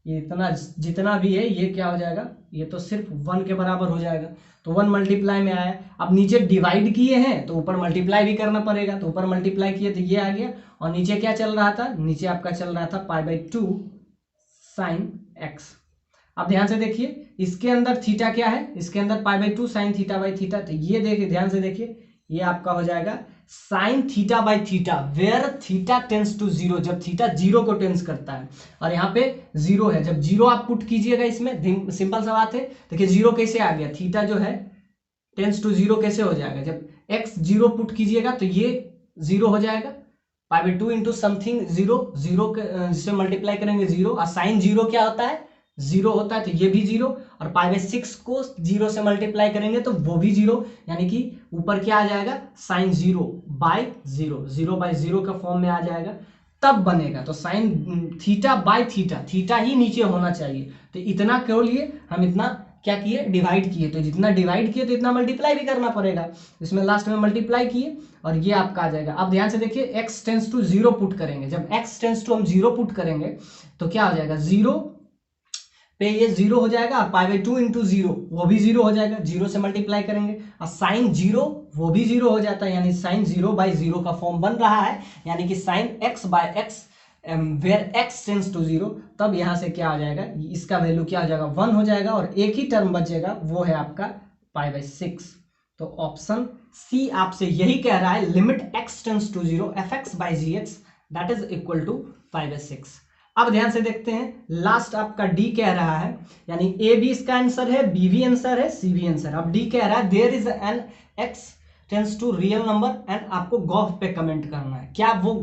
ये इतना जितना भी है ये क्या हो जाएगा, ये तो सिर्फ 1 के बराबर हो जाएगा। तो 1 मल्टीप्लाई में आया। अब नीचे डिवाइड किए हैं तो ऊपर मल्टीप्लाई भी करना पड़ेगा, तो ऊपर मल्टीप्लाई किए तो ये आ गया। और नीचे क्या चल रहा था, नीचे आपका चल रहा था पाई बाई 2 साइन एक्स। अब ध्यान से देखिए, इसके अंदर थीटा क्या है, इसके अंदर पाई by 2 sign theta by theta. तो ये देखिए, ध्यान से देखिए, ये आपका हो जाएगा sine theta by theta, where theta tends to 0, जब थीटा 0 को टेंस करता है। और यहाँ पे 0 है, जब 0 आप पुट कीजिएगा इसमें, सिंपल सा बात है। देखिए 0 कैसे आ गया, थीटा जो है टेंस टू 0 कैसे हो जाएगा, जब x 0 पुट कीजिएगा तो ये 0 हो जाएगा। पाई बाई 2 इंटू समथिंग 0, 0 जिससे मल्टीप्लाई करेंगे 0, और साइन 0 क्या होता है, 0 होता है, तो ये भी 0। और पाई बाई 6 को 0 से मल्टीप्लाई करेंगे तो वो भी 0, यानी कि ऊपर क्या आ जाएगा, साइन 0/0, 0/0 का फॉर्म में आ जाएगा, तब बनेगा। तो sine theta by theta, theta ही नीचे होना चाहिए। तो इतना क्यों लिए, हम इतना क्या किए, डिवाइड किए। तो जितना डिवाइड किए तो इतना मल्टीप्लाई भी करना पड़ेगा, इसमें लास्ट में मल्टीप्लाई किए और ये आपका आ जाएगा। अब ध्यान से देखिए, x टेंस टू 0 पुट करेंगे, जब x टेंस टू हम 0 पुट करेंगे तो क्या हो जाएगा, 0 पे ये 0 हो जाएगा, पाई बाई 2 इंटू 0 वो भी 0 हो जाएगा, 0 से मल्टीप्लाई करेंगे। और साइन 0 वो भी 0 हो जाता है, यानी साइन 0/0 का फॉर्म बन रहा है, यानी कि sine x by x where x tends to 0। तब यहां से क्या आ जाएगा, इसका वैल्यू क्या हो जाएगा, 1 हो जाएगा, और एक ही टर्म बचेगा, वो है आपका पाई बाई 6। तो ऑप्शन सी आपसे यही कह रहा है, limit x tends to 0 fx by gx that is equal to pi by 6। अब ध्यान से देखते हैं, लास्ट आपका डी कह रहा है, यानी ए भी इसका आंसर है, बी भी आंसर है, सी भी आंसर। अब डी कह रहा है there is an x tends to real number and आपको गॉफ पे कमेंट करना है। क्या वो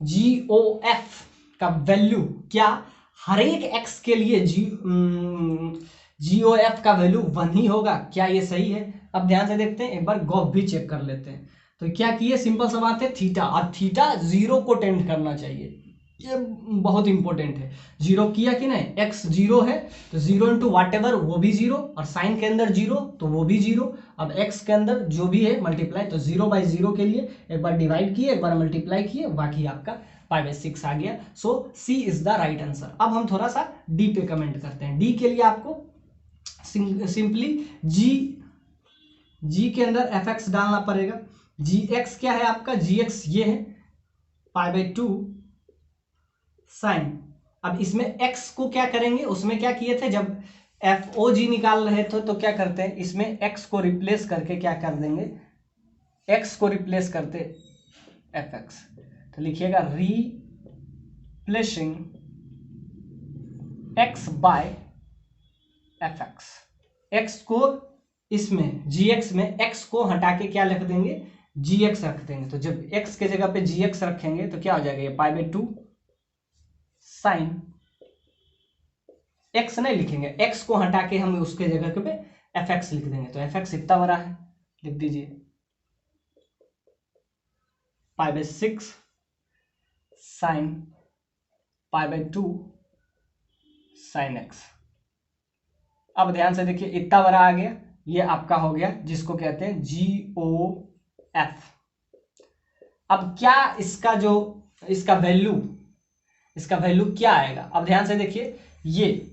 GOF का वैल्यू क्या हर एक x के लिए GOF का वैल्यू 1 ही होगा, क्या ये सही है? अब ध्यान से देखते हैं, एक बार गॉफ भी चेक कर लेते हैं। तो क्या किए, सिंपल सा बात है, थीटा, और थीटा 0 को टेंड करना चाहिए, ये बहुत इंपॉर्टेंट है। 0 किया कि नहीं, x 0 है तो 0 इंटू वाट एवर वो भी 0, और साइन के अंदर 0 तो वो भी 0। अब x के अंदर जो भी है मल्टीप्लाई, तो 0/0 के लिए एक बार डिवाइड किए, एक बार मल्टीप्लाई किए, बाकी आपका पाई बाई 6 आ गया। सो सी इज द राइट आंसर। अब हम थोड़ा सा डी पे कमेंट करते हैं। डी के लिए आपको सिंपली जी के अंदर fx डालना पड़ेगा। gx क्या है आपका, gx ये है पाई बाई 2 साइन। अब इसमें x को क्या करेंगे, उसमें क्या किए थे, जब FOG निकाल रहे थे तो क्या करते हैं, इसमें x को रिप्लेस करके क्या कर देंगे, x को रिप्लेस करते fx, तो लिखिएगा replacing x by fx। x को इसमें gx में x को हटा के क्या लिख देंगे, gx रख देंगे। तो जब x के जगह पे gx रखेंगे तो क्या हो जाएगा, ये पाई बाई 2 साइन, x नहीं लिखेंगे, x को हटा के हम उसके जगह पे fx लिख देंगे। तो fx इतना बड़ा है, लिख दीजिए pi by 6 sine pi by 2 sine x। अब ध्यान से देखिए, इतना बड़ा आ गया, ये आपका हो गया जिसको कहते हैं GOF। अब क्या इसका जो इसका वैल्यू क्या आएगा, अब ध्यान से देखिए, ये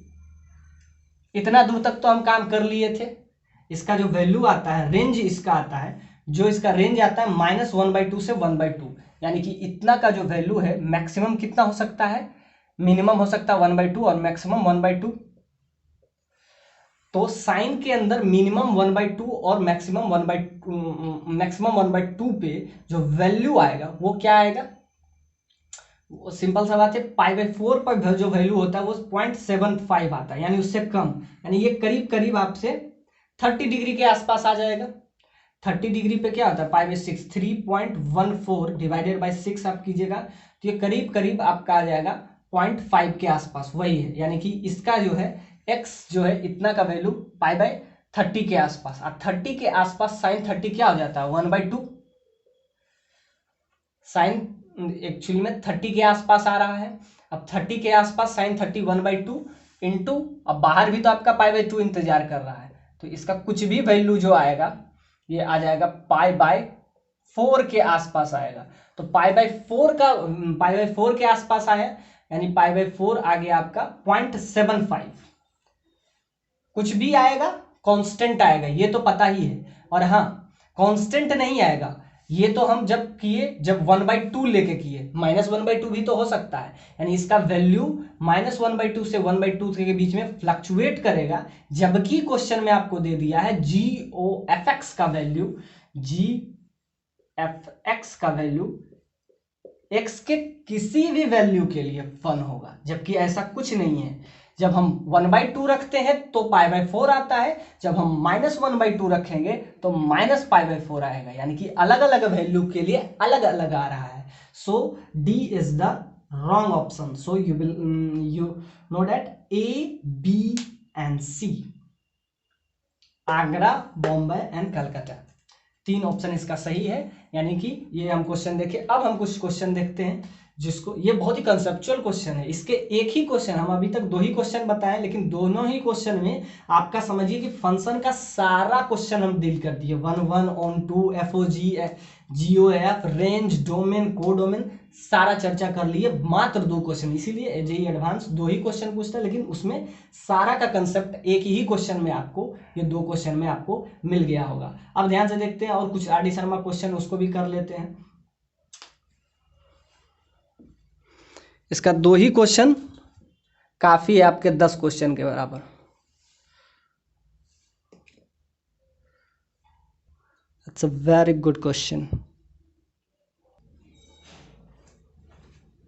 इतना दूर तक तो हम काम कर लिए थे। इसका जो वैल्यू आता है, रेंज इसका आता है, जो इसका रेंज आता है -1/2 से 1/2, यानी कि इतना का जो वैल्यू है, मैक्सिमम कितना हो सकता है, मिनिमम हो सकता है 1/2 और मैक्सिमम 1/2। तो साइन के अंदर मिनिमम 1/2 और मैक्सिमम 1/2 पे जो वैल्यू आएगा वो क्या आएगा, वो सिंपल सा बात है, π/4 पर जो वैल्यू होता है वो 0.75 आता है, यानी उससे कम, यानी ये करीब करीब आपसे 30 डिग्री के आसपास आ जाएगा। 30 डिग्री पे क्या होता है, π/6 3.14 डिवाइडेड बाई 6 आप कीजिएगा तो ये करीब करीब आपका आ जाएगा 0.5 के आसपास, वही है। यानी कि इसका जो है x जो है इतना का वैल्यू π/30 के आसपास, और 30 के आसपास साइन 30 क्या हो जाता है, 1/2। साइन एक्चुअली में 30 के आसपास आ रहा है। अब 30 के आसपास साइन 30 1/2 इंटू, अब बाहर भी तो आपका π/2 इंतजार कर रहा है, तो इसका कुछ भी वैल्यू जो आएगा ये आ जाएगा π/4 के आसपास आएगा। तो π/4 के आसपास आया, यानी π/4 आ गया आपका 0.75। कुछ भी आएगा कांस्टेंट आएगा, ये तो पता ही है। और हाँ, कांस्टेंट नहीं आएगा, ये तो हम जब किए, जब 1/2 लेके किए, -1/2 भी तो हो सकता है, यानी इसका वैल्यू -1/2 से 1/2 के बीच में फ्लक्चुएट करेगा। जबकि क्वेश्चन में आपको दे दिया है GOFX का वैल्यू, GFX का वैल्यू x के किसी भी वैल्यू के लिए 1 होगा, जबकि ऐसा कुछ नहीं है। जब हम 1/2 रखते हैं तो π/4 आता है, जब हम -1/2 रखेंगे तो -π/4 आएगा, यानी कि अलग अलग वैल्यू के लिए अलग अलग आ रहा है। सो D is the wrong option. So you know that A, B and C, Agra, Bombay and Calcutta, 3 option इसका सही है। यानी कि ये हम क्वेश्चन देखे। अब हम कुछ क्वेश्चन देखते हैं जिसको, ये बहुत ही कंसेप्चुअल क्वेश्चन है। इसके एक ही क्वेश्चन, हम अभी तक 2 ही क्वेश्चन बताए, लेकिन दोनों ही क्वेश्चन में आपका समझिए कि फंक्शन का सारा क्वेश्चन हम डील कर दिए, 1 1 on 2 FOG GOF range domain codomain सारा चर्चा कर लिए, मात्र 2 क्वेश्चन। इसीलिए जेईई एडवांस 2 ही क्वेश्चन पूछता है, लेकिन उसमें सारा का कंसेप्ट एक ही क्वेश्चन में आपको, ये 2 क्वेश्चन में आपको मिल गया होगा। अब ध्यान से देखते हैं और कुछ RD शर्मा क्वेश्चन, उसको भी कर लेते हैं। इसका 2 ही क्वेश्चन काफी है आपके 10 क्वेश्चन के बराबर। It's a very good question.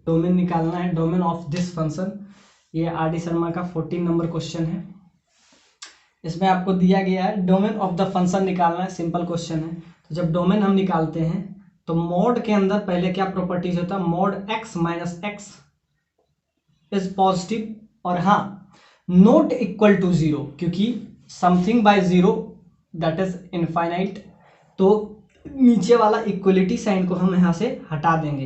Domain निकालना है, डोमेन ऑफ दिस फंक्शन। ये RD शर्मा का 14 नंबर क्वेश्चन है। इसमें आपको दिया गया है डोमेन ऑफ द फंक्शन निकालना है, सिंपल क्वेश्चन है। तो जब डोमेन हम निकालते हैं तो मॉड के अंदर पहले क्या प्रॉपर्टीज होता है, mod x minus x is positive, और हाँ नॉट इक्वल टू 0, क्योंकि something bye 0 that is infinite. तो नीचे वाला इक्वलिटी साइन को हम यहाँ से हटा देंगे।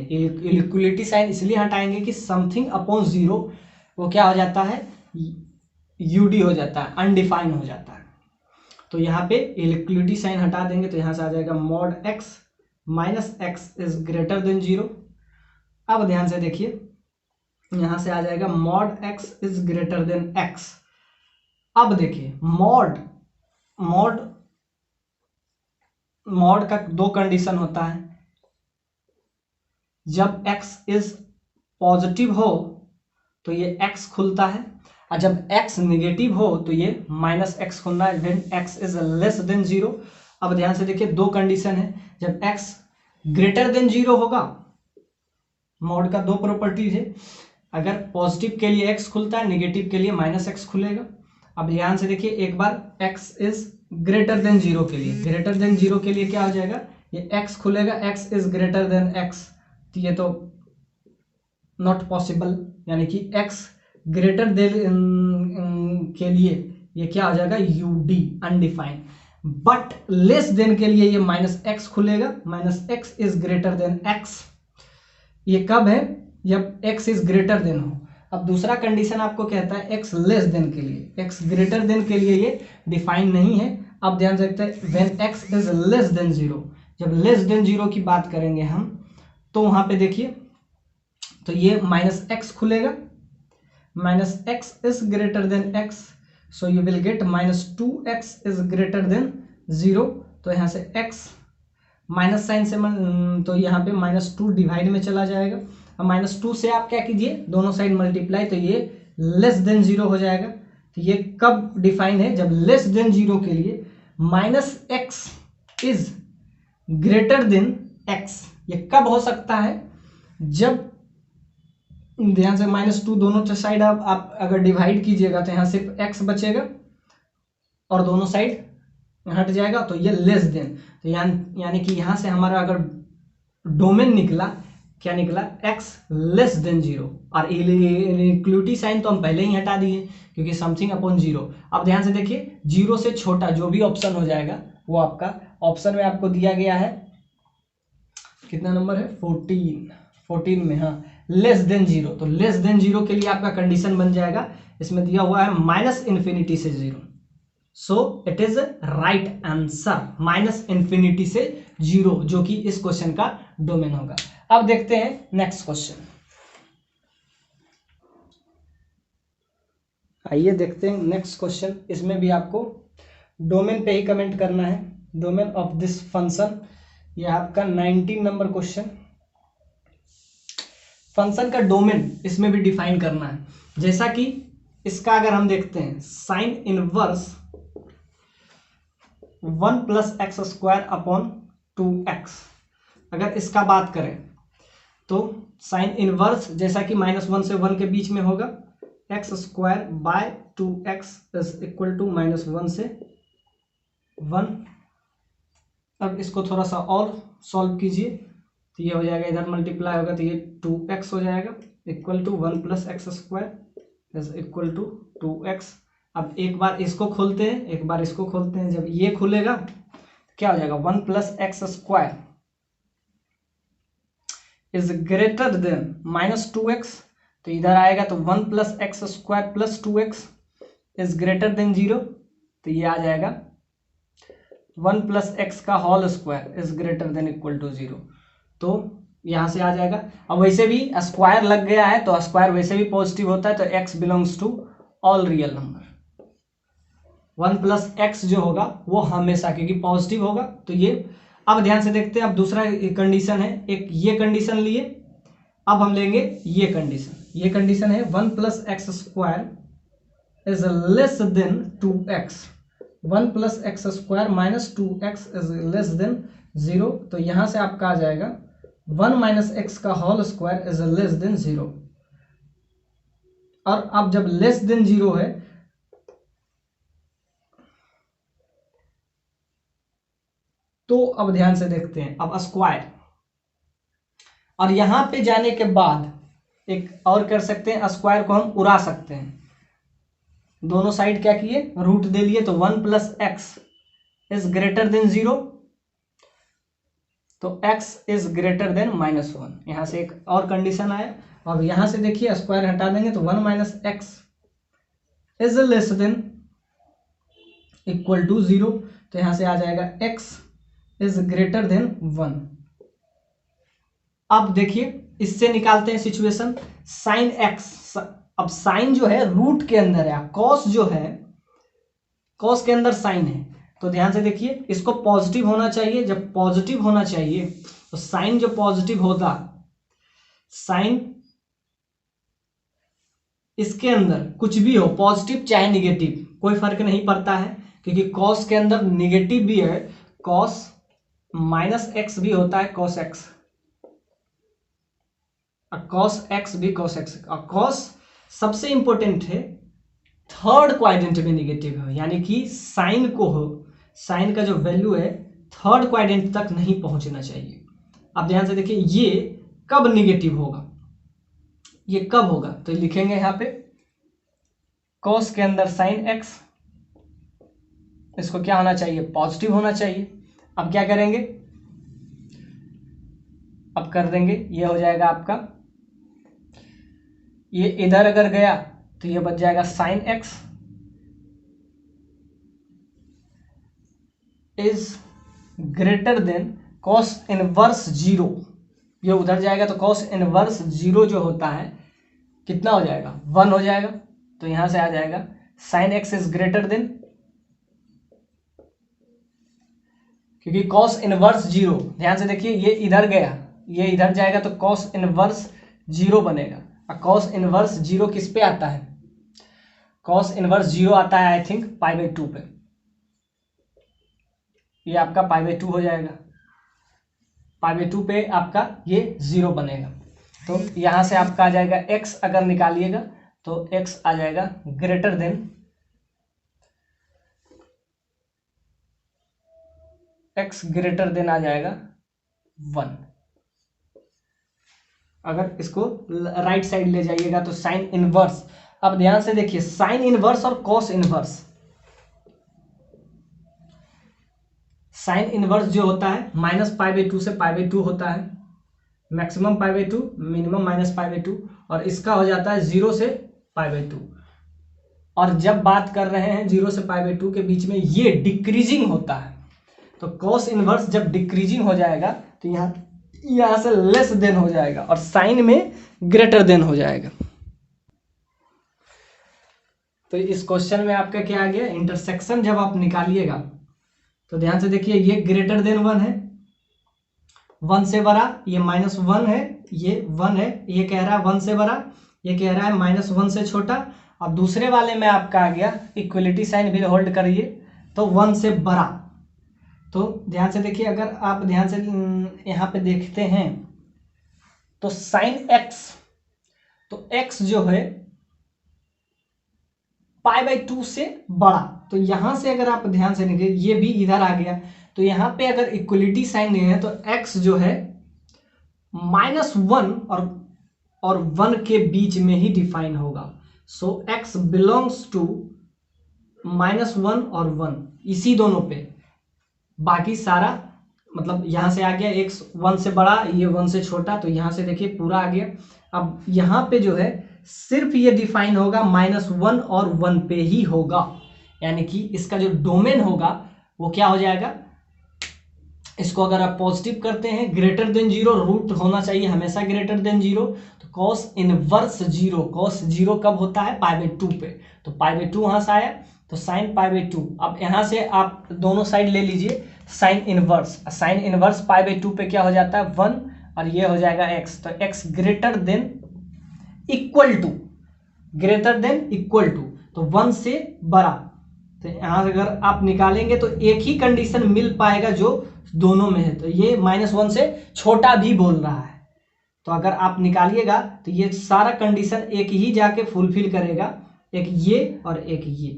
इक्वलिटी साइन इसलिए हटाएंगे कि समथिंग अपॉन 0 वो क्या हो जाता है, UD हो जाता है, अनडिफाइन हो जाता है। तो यहाँ पे इक्वलिटी साइन हटा देंगे, तो यहाँ से आ जाएगा mod x minus x is greater then 0। अब ध्यान से देखिए, यहां से आ जाएगा mod x is greater than x। अब देखिए मॉड का 2 कंडीशन होता है, जब x इज पॉजिटिव हो तो ये x खुलता है, और जब x निगेटिव हो तो ये माइनस एक्स खुलना है when x is less than 0। अब ध्यान से देखिए दो कंडीशन है, जब x ग्रेटर देन 0 होगा, मॉड का दो प्रॉपर्टीज है, अगर पॉजिटिव के लिए x खुलता है, नेगेटिव के लिए माइनस एक्स खुलेगा। अब ध्यान से देखिए एक बार x इज ग्रेटर देन 0 के लिए, ग्रेटर देन 0 के लिए क्या हो जाएगा, ये x खुलेगा, x is greater than x, तो ये तो नॉट पॉसिबल, यानी कि x ग्रेटर देन के लिए ये क्या हो जाएगा, UD undefined. But less than के लिए ये माइनस एक्स खुलेगा, minus x is greater than x। ये कब है, जब x इज ग्रेटर देन हो। अब दूसरा कंडीशन आपको कहता है x लेस देन के लिए, x ग्रेटर देन के लिए ये डिफाइन नहीं है। अब ध्यान से रखते हैं when x is less than 0, जब लेस देन 0 की बात करेंगे हम तो वहां पे देखिए तो ये माइनस एक्स खुलेगा, minus x is greater than x, so you will get minus 2x is greater then 0। तो यहाँ से x माइनस साइन से तो यहाँ पे -2 डिवाइड में चला जाएगा। अब -2 से आप क्या कीजिए, दोनों साइड मल्टीप्लाई, तो ये लेस देन 0 हो जाएगा। तो ये कब डिफाइन है, जब लेस देन 0 के लिए minus x is greater than x। ये कब हो सकता है, जब ध्यान से -2 दोनों साइड आप अगर डिवाइड कीजिएगा तो यहाँ सिर्फ x बचेगा और दोनों साइड हट जाएगा, तो ये लेस देन, तो यानी कि यहाँ से हमारा अगर डोमेन निकला, क्या निकला, x लेस देन 0, और इक्वलिटी साइन तो हम पहले ही हटा दिए क्योंकि समथिंग अपॉन 0। अब ध्यान से देखिए 0 से छोटा जो भी ऑप्शन हो जाएगा वो आपका ऑप्शन में आपको दिया गया है, कितना नंबर है, 14 में, हाँ, लेस देन 0। तो लेस देन 0 के लिए आपका कंडीशन बन जाएगा, इसमें दिया हुआ है -∞ से 0, so it is right answer, -∞ से 0, जो कि इस क्वेश्चन का डोमेन होगा। अब देखते हैं नेक्स्ट क्वेश्चन, आइए देखते हैं नेक्स्ट क्वेश्चन। इसमें भी आपको डोमेन पे ही कमेंट करना है, डोमेन ऑफ दिस फंक्शन। यह आपका 19 नंबर क्वेश्चन, फंक्शन का डोमेन इसमें भी डिफाइन करना है। जैसा कि इसका अगर हम देखते हैं sine inverse 1 + x² upon 2x, अगर इसका बात करें तो साइन इनवर्स जैसा कि -1 से 1 के बीच में होगा, x² / 2x is equal to -1 से 1। अब इसको थोड़ा सा और सॉल्व कीजिए तो ये हो जाएगा, इधर मल्टीप्लाई होगा तो ये 2x हो जाएगा, equal to 1 + x² is equal to 2x। अब एक बार इसको खोलते हैं, एक बार इसको खोलते हैं, जब ये खुलेगा क्या हो जाएगा, 1 + x² is greater then -2x, तो इधर आएगा तो 1 + x² + 2x is greater then 0, तो ये आ जाएगा 1 + x का whole square is greater than equal to 0, तो यहां से आ जाएगा। अब वैसे भी स्क्वायर लग गया है तो स्क्वायर वैसे भी पॉजिटिव होता है, तो x belongs to all real number, 1 + x जो होगा वो हमेशा, क्योंकि पॉजिटिव होगा तो ये। अब ध्यान से देखते हैं, अब दूसरा कंडीशन है, एक ये कंडीशन लिए, अब हम लेंगे ये कंडीशन। ये कंडीशन है 1 + x² is less then 2x, 1 + x² - 2x is less than 0, तो यहां से आपका आ जाएगा 1 - x का whole square is less than 0। और अब जब लेस देन 0 है तो अब ध्यान से देखते हैं, अब स्क्वायर, और यहां पे जाने के बाद एक और कर सकते हैं, स्क्वायर को हम उड़ा सकते हैं, दोनों साइड क्या किए, रूट दे लिए, तो 1 + x इज ग्रेटर देन 0, तो x इज ग्रेटर देन -1। यहां से एक और कंडीशन आया। अब यहां से देखिए स्क्वायर हटा देंगे तो 1 - x is less than equal to 0, तो यहां से आ जाएगा x इज ग्रेटर देन 1। अब देखिए इससे निकालते हैं सिचुएशन, साइन x, अब साइन जो है रूट के अंदर है, कॉस जो है कॉस के अंदर साइन है, तो ध्यान से देखिए इसको पॉजिटिव होना चाहिए, जब पॉजिटिव होना चाहिए तो साइन जो पॉजिटिव होता, साइन इसके अंदर कुछ भी हो, पॉजिटिव चाहे निगेटिव, कोई फर्क नहीं पड़ता है, क्योंकि कॉस के अंदर निगेटिव भी है, कॉस -x भी होता है, कॉस x, कॉस x भी कॉस x, और कॉस सबसे इंपॉर्टेंट है थर्ड क्वाड्रेंट में निगेटिव है, यानी कि साइन को हो, साइन का जो वैल्यू है थर्ड क्वाड्रेंट तक नहीं पहुंचना चाहिए। अब ध्यान से देखिए ये कब निगेटिव होगा, ये कब होगा, तो लिखेंगे यहां पे कॉस के अंदर साइन x, इसको क्या होना चाहिए, पॉजिटिव होना चाहिए। अब क्या करेंगे, अब कर देंगे, ये हो जाएगा आपका, ये इधर अगर गया तो ये बच जाएगा sine x is greater than cos inverse 0, ये उधर जाएगा तो कॉस इनवर्स 0 जो होता है कितना हो जाएगा, 1 हो जाएगा। तो यहां से आ जाएगा sine x is greater than, क्योंकि कॉस इनवर्स 0, ध्यान से देखिए ये इधर गया, ये इधर जाएगा तो कॉस इनवर्स 0 बनेगा। और कॉस इनवर्स 0 किस पे आता है, कॉस इनवर्स 0 आता है आई थिंक π/2 पे, ये आपका π/2 हो जाएगा, π/2 पे आपका ये 0 बनेगा। तो यहां से आपका आ जाएगा x, अगर निकालिएगा तो x आ जाएगा greater than, x greater than आ जाएगा 1। अगर इसको राइट साइड ले जाइएगा तो साइन इनवर्स, अब ध्यान से देखिए साइन इनवर्स और कॉस इनवर्स, साइन इनवर्स जो होता है -π/2 से π/2 होता है, मैक्सिमम π/2, मिनिमम -π/2, और इसका हो जाता है 0 से π/2। और जब बात कर रहे हैं 0 से π/2 के बीच में ये डिक्रीजिंग होता है, तो कॉस इनवर्स जब डिक्रीजिंग हो जाएगा तो यहां से लेस देन हो जाएगा और साइन में ग्रेटर देन हो जाएगा। तो इस क्वेश्चन में आपका क्या आ गया, इंटरसेक्शन जब आप निकालिएगा तो ध्यान से देखिए ये ग्रेटर देन 1 है, 1 से बड़ा, ये -1 है, ये 1 है, ये कह रहा है 1 से बड़ा, ये कह रहा है -1 से छोटा। और दूसरे वाले में आपका आ गया, इक्वलिटी साइन भी होल्ड करिए, तो 1 से बड़ा। तो ध्यान से देखिए, अगर आप ध्यान से यहाँ पे देखते हैं तो साइन x, तो x जो है π/2 से बड़ा, तो यहां से अगर आप ध्यान से देखिए ये भी इधर आ गया, तो यहां पे अगर इक्वलिटी साइन नहीं है तो x जो है -1 और 1 के बीच में ही डिफाइन होगा। सो x बिलोंग्स टू -1 और 1, इसी दोनों पे, बाकी सारा मतलब यहां से आ गया x 1 से बड़ा, ये 1 से छोटा, तो यहां से देखिए पूरा आ गया। अब यहां पे जो है सिर्फ ये डिफाइन होगा -1 और 1 पे ही होगा, यानी कि इसका जो डोमेन होगा वो क्या हो जाएगा, इसको अगर आप पॉजिटिव करते हैं ग्रेटर देन 0, रूट होना चाहिए हमेशा ग्रेटर देन 0, तो कॉस इनवर्स 0, कॉस 0 कब होता है, π/2 पे, तो π/2 वहां से आया, तो साइन π/2। अब यहां से आप दोनों साइड ले लीजिए साइन इनवर्स, साइन इनवर्स π/2 पे क्या हो जाता है 1, और ये हो जाएगा x, तो x greater than equal to, greater than equal to, तो 1 से बड़ा। तो यहां अगर आप निकालेंगे तो एक ही कंडीशन मिल पाएगा जो दोनों में है, तो ये -1 से छोटा भी बोल रहा है, तो अगर आप निकालिएगा तो ये सारा कंडीशन एक ही जाके फुलफिल करेगा, एक ये और एक ये,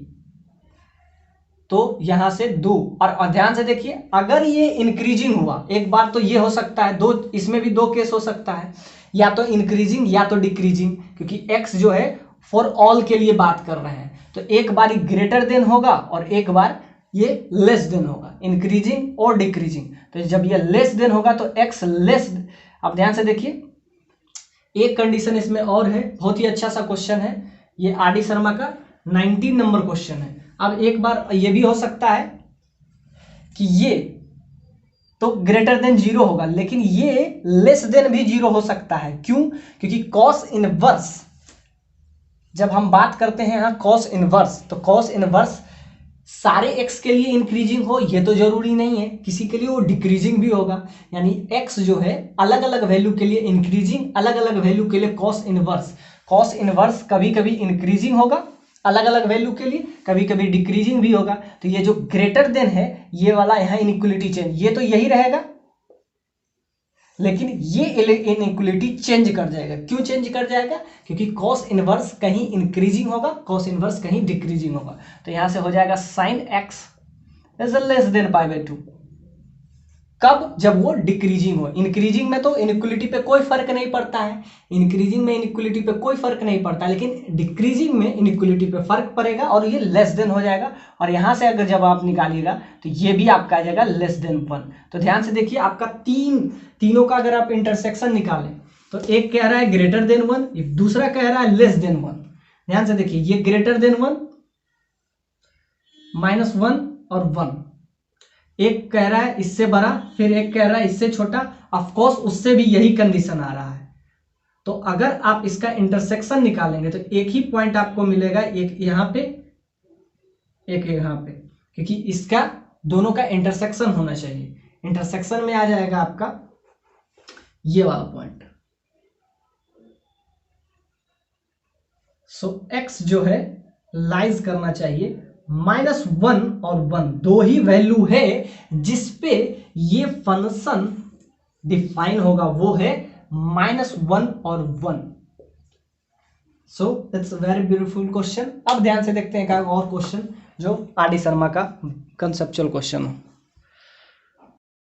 तो यहां से 2। और ध्यान से देखिए अगर ये इंक्रीजिंग हुआ, एक बार तो ये हो सकता है, दो इसमें भी 2 केस हो सकता है, या तो इंक्रीजिंग या तो डिक्रीजिंग, क्योंकि x जो है फॉर ऑल के लिए बात कर रहे हैं, तो एक बार ग्रेटर देन होगा और एक बार ये लेस देन होगा, इंक्रीजिंग और डिक्रीजिंग। तो जब ये लेस देन होगा तो x लेस, अब ध्यान से देखिए एक कंडीशन इसमें और है, बहुत ही अच्छा सा क्वेश्चन है, ये आर डी शर्मा का 19 नंबर क्वेश्चन है। अब एक बार ये भी हो सकता है कि ये तो ग्रेटर देन 0 होगा, लेकिन ये लेस देन भी 0 हो सकता है, क्यों, क्योंकि कॉस इनवर्स, जब हम बात करते हैं यहाँ कॉस इनवर्स, तो कॉस इनवर्स सारे x के लिए इंक्रीजिंग हो ये तो जरूरी नहीं है, किसी के लिए वो डिक्रीजिंग भी होगा, यानी x जो है अलग अलग वैल्यू के लिए इंक्रीजिंग, अलग अलग वैल्यू के लिए कॉस इनवर्स। कॉस इनवर्स कभी कभी इंक्रीजिंग होगा अलग अलग वैल्यू के लिए, कभी कभी डिक्रीजिंग भी होगा। तो ये जो ग्रेटर देन है ये वाला यहाँ इनइक्वलिटी चेंज, ये तो यही रहेगा, लेकिन ये इनइक्वलिटी चेंज कर जाएगा। क्यों चेंज कर जाएगा? क्योंकि कॉस इनवर्स कहीं इंक्रीजिंग होगा, कॉस इनवर्स कहीं डिक्रीजिंग होगा। तो यहां से हो जाएगा sine x is less than pi by 2। कब? जब वो डिक्रीजिंग हो। इंक्रीजिंग में तो इनइक्वलिटी पे कोई फर्क नहीं पड़ता है, इंक्रीजिंग में इनइक्वलिटी पे कोई फर्क नहीं पड़ता, लेकिन डिक्रीजिंग में इनइक्वलिटी पे फर्क पड़ेगा और ये लेस देन हो जाएगा। और यहां से अगर जब आप निकालिएगा तो ये भी आपका आ जाएगा लेस देन 1। तो ध्यान से देखिए, आपका तीनों का अगर आप इंटरसेक्शन निकालें तो एक कह रहा है ग्रेटर देन 1, एक दूसरा कह रहा है लेस देन 1। ध्यान से देखिए, ये ग्रेटर देन 1, -1 और 1, एक कह रहा है इससे बड़ा, फिर एक कह रहा है इससे छोटा। ऑफ कोर्स उससे भी यही कंडीशन आ रहा है। तो अगर आप इसका इंटरसेक्शन निकालेंगे तो एक ही पॉइंट आपको मिलेगा, एक यहां पे, एक यहां पे, क्योंकि इसका दोनों का इंटरसेक्शन होना चाहिए। इंटरसेक्शन में आ जाएगा आपका ये वाला पॉइंट। सो x जो है लाइज करना चाहिए -1 और 1, दो ही वैल्यू है जिसपे ये फंक्शन डिफाइन होगा, वो है -1 और 1। So it's very beautiful question. अब ध्यान से देखते हैं एक और क्वेश्चन जो आर डी शर्मा का कंसेप्चुअल क्वेश्चन हो।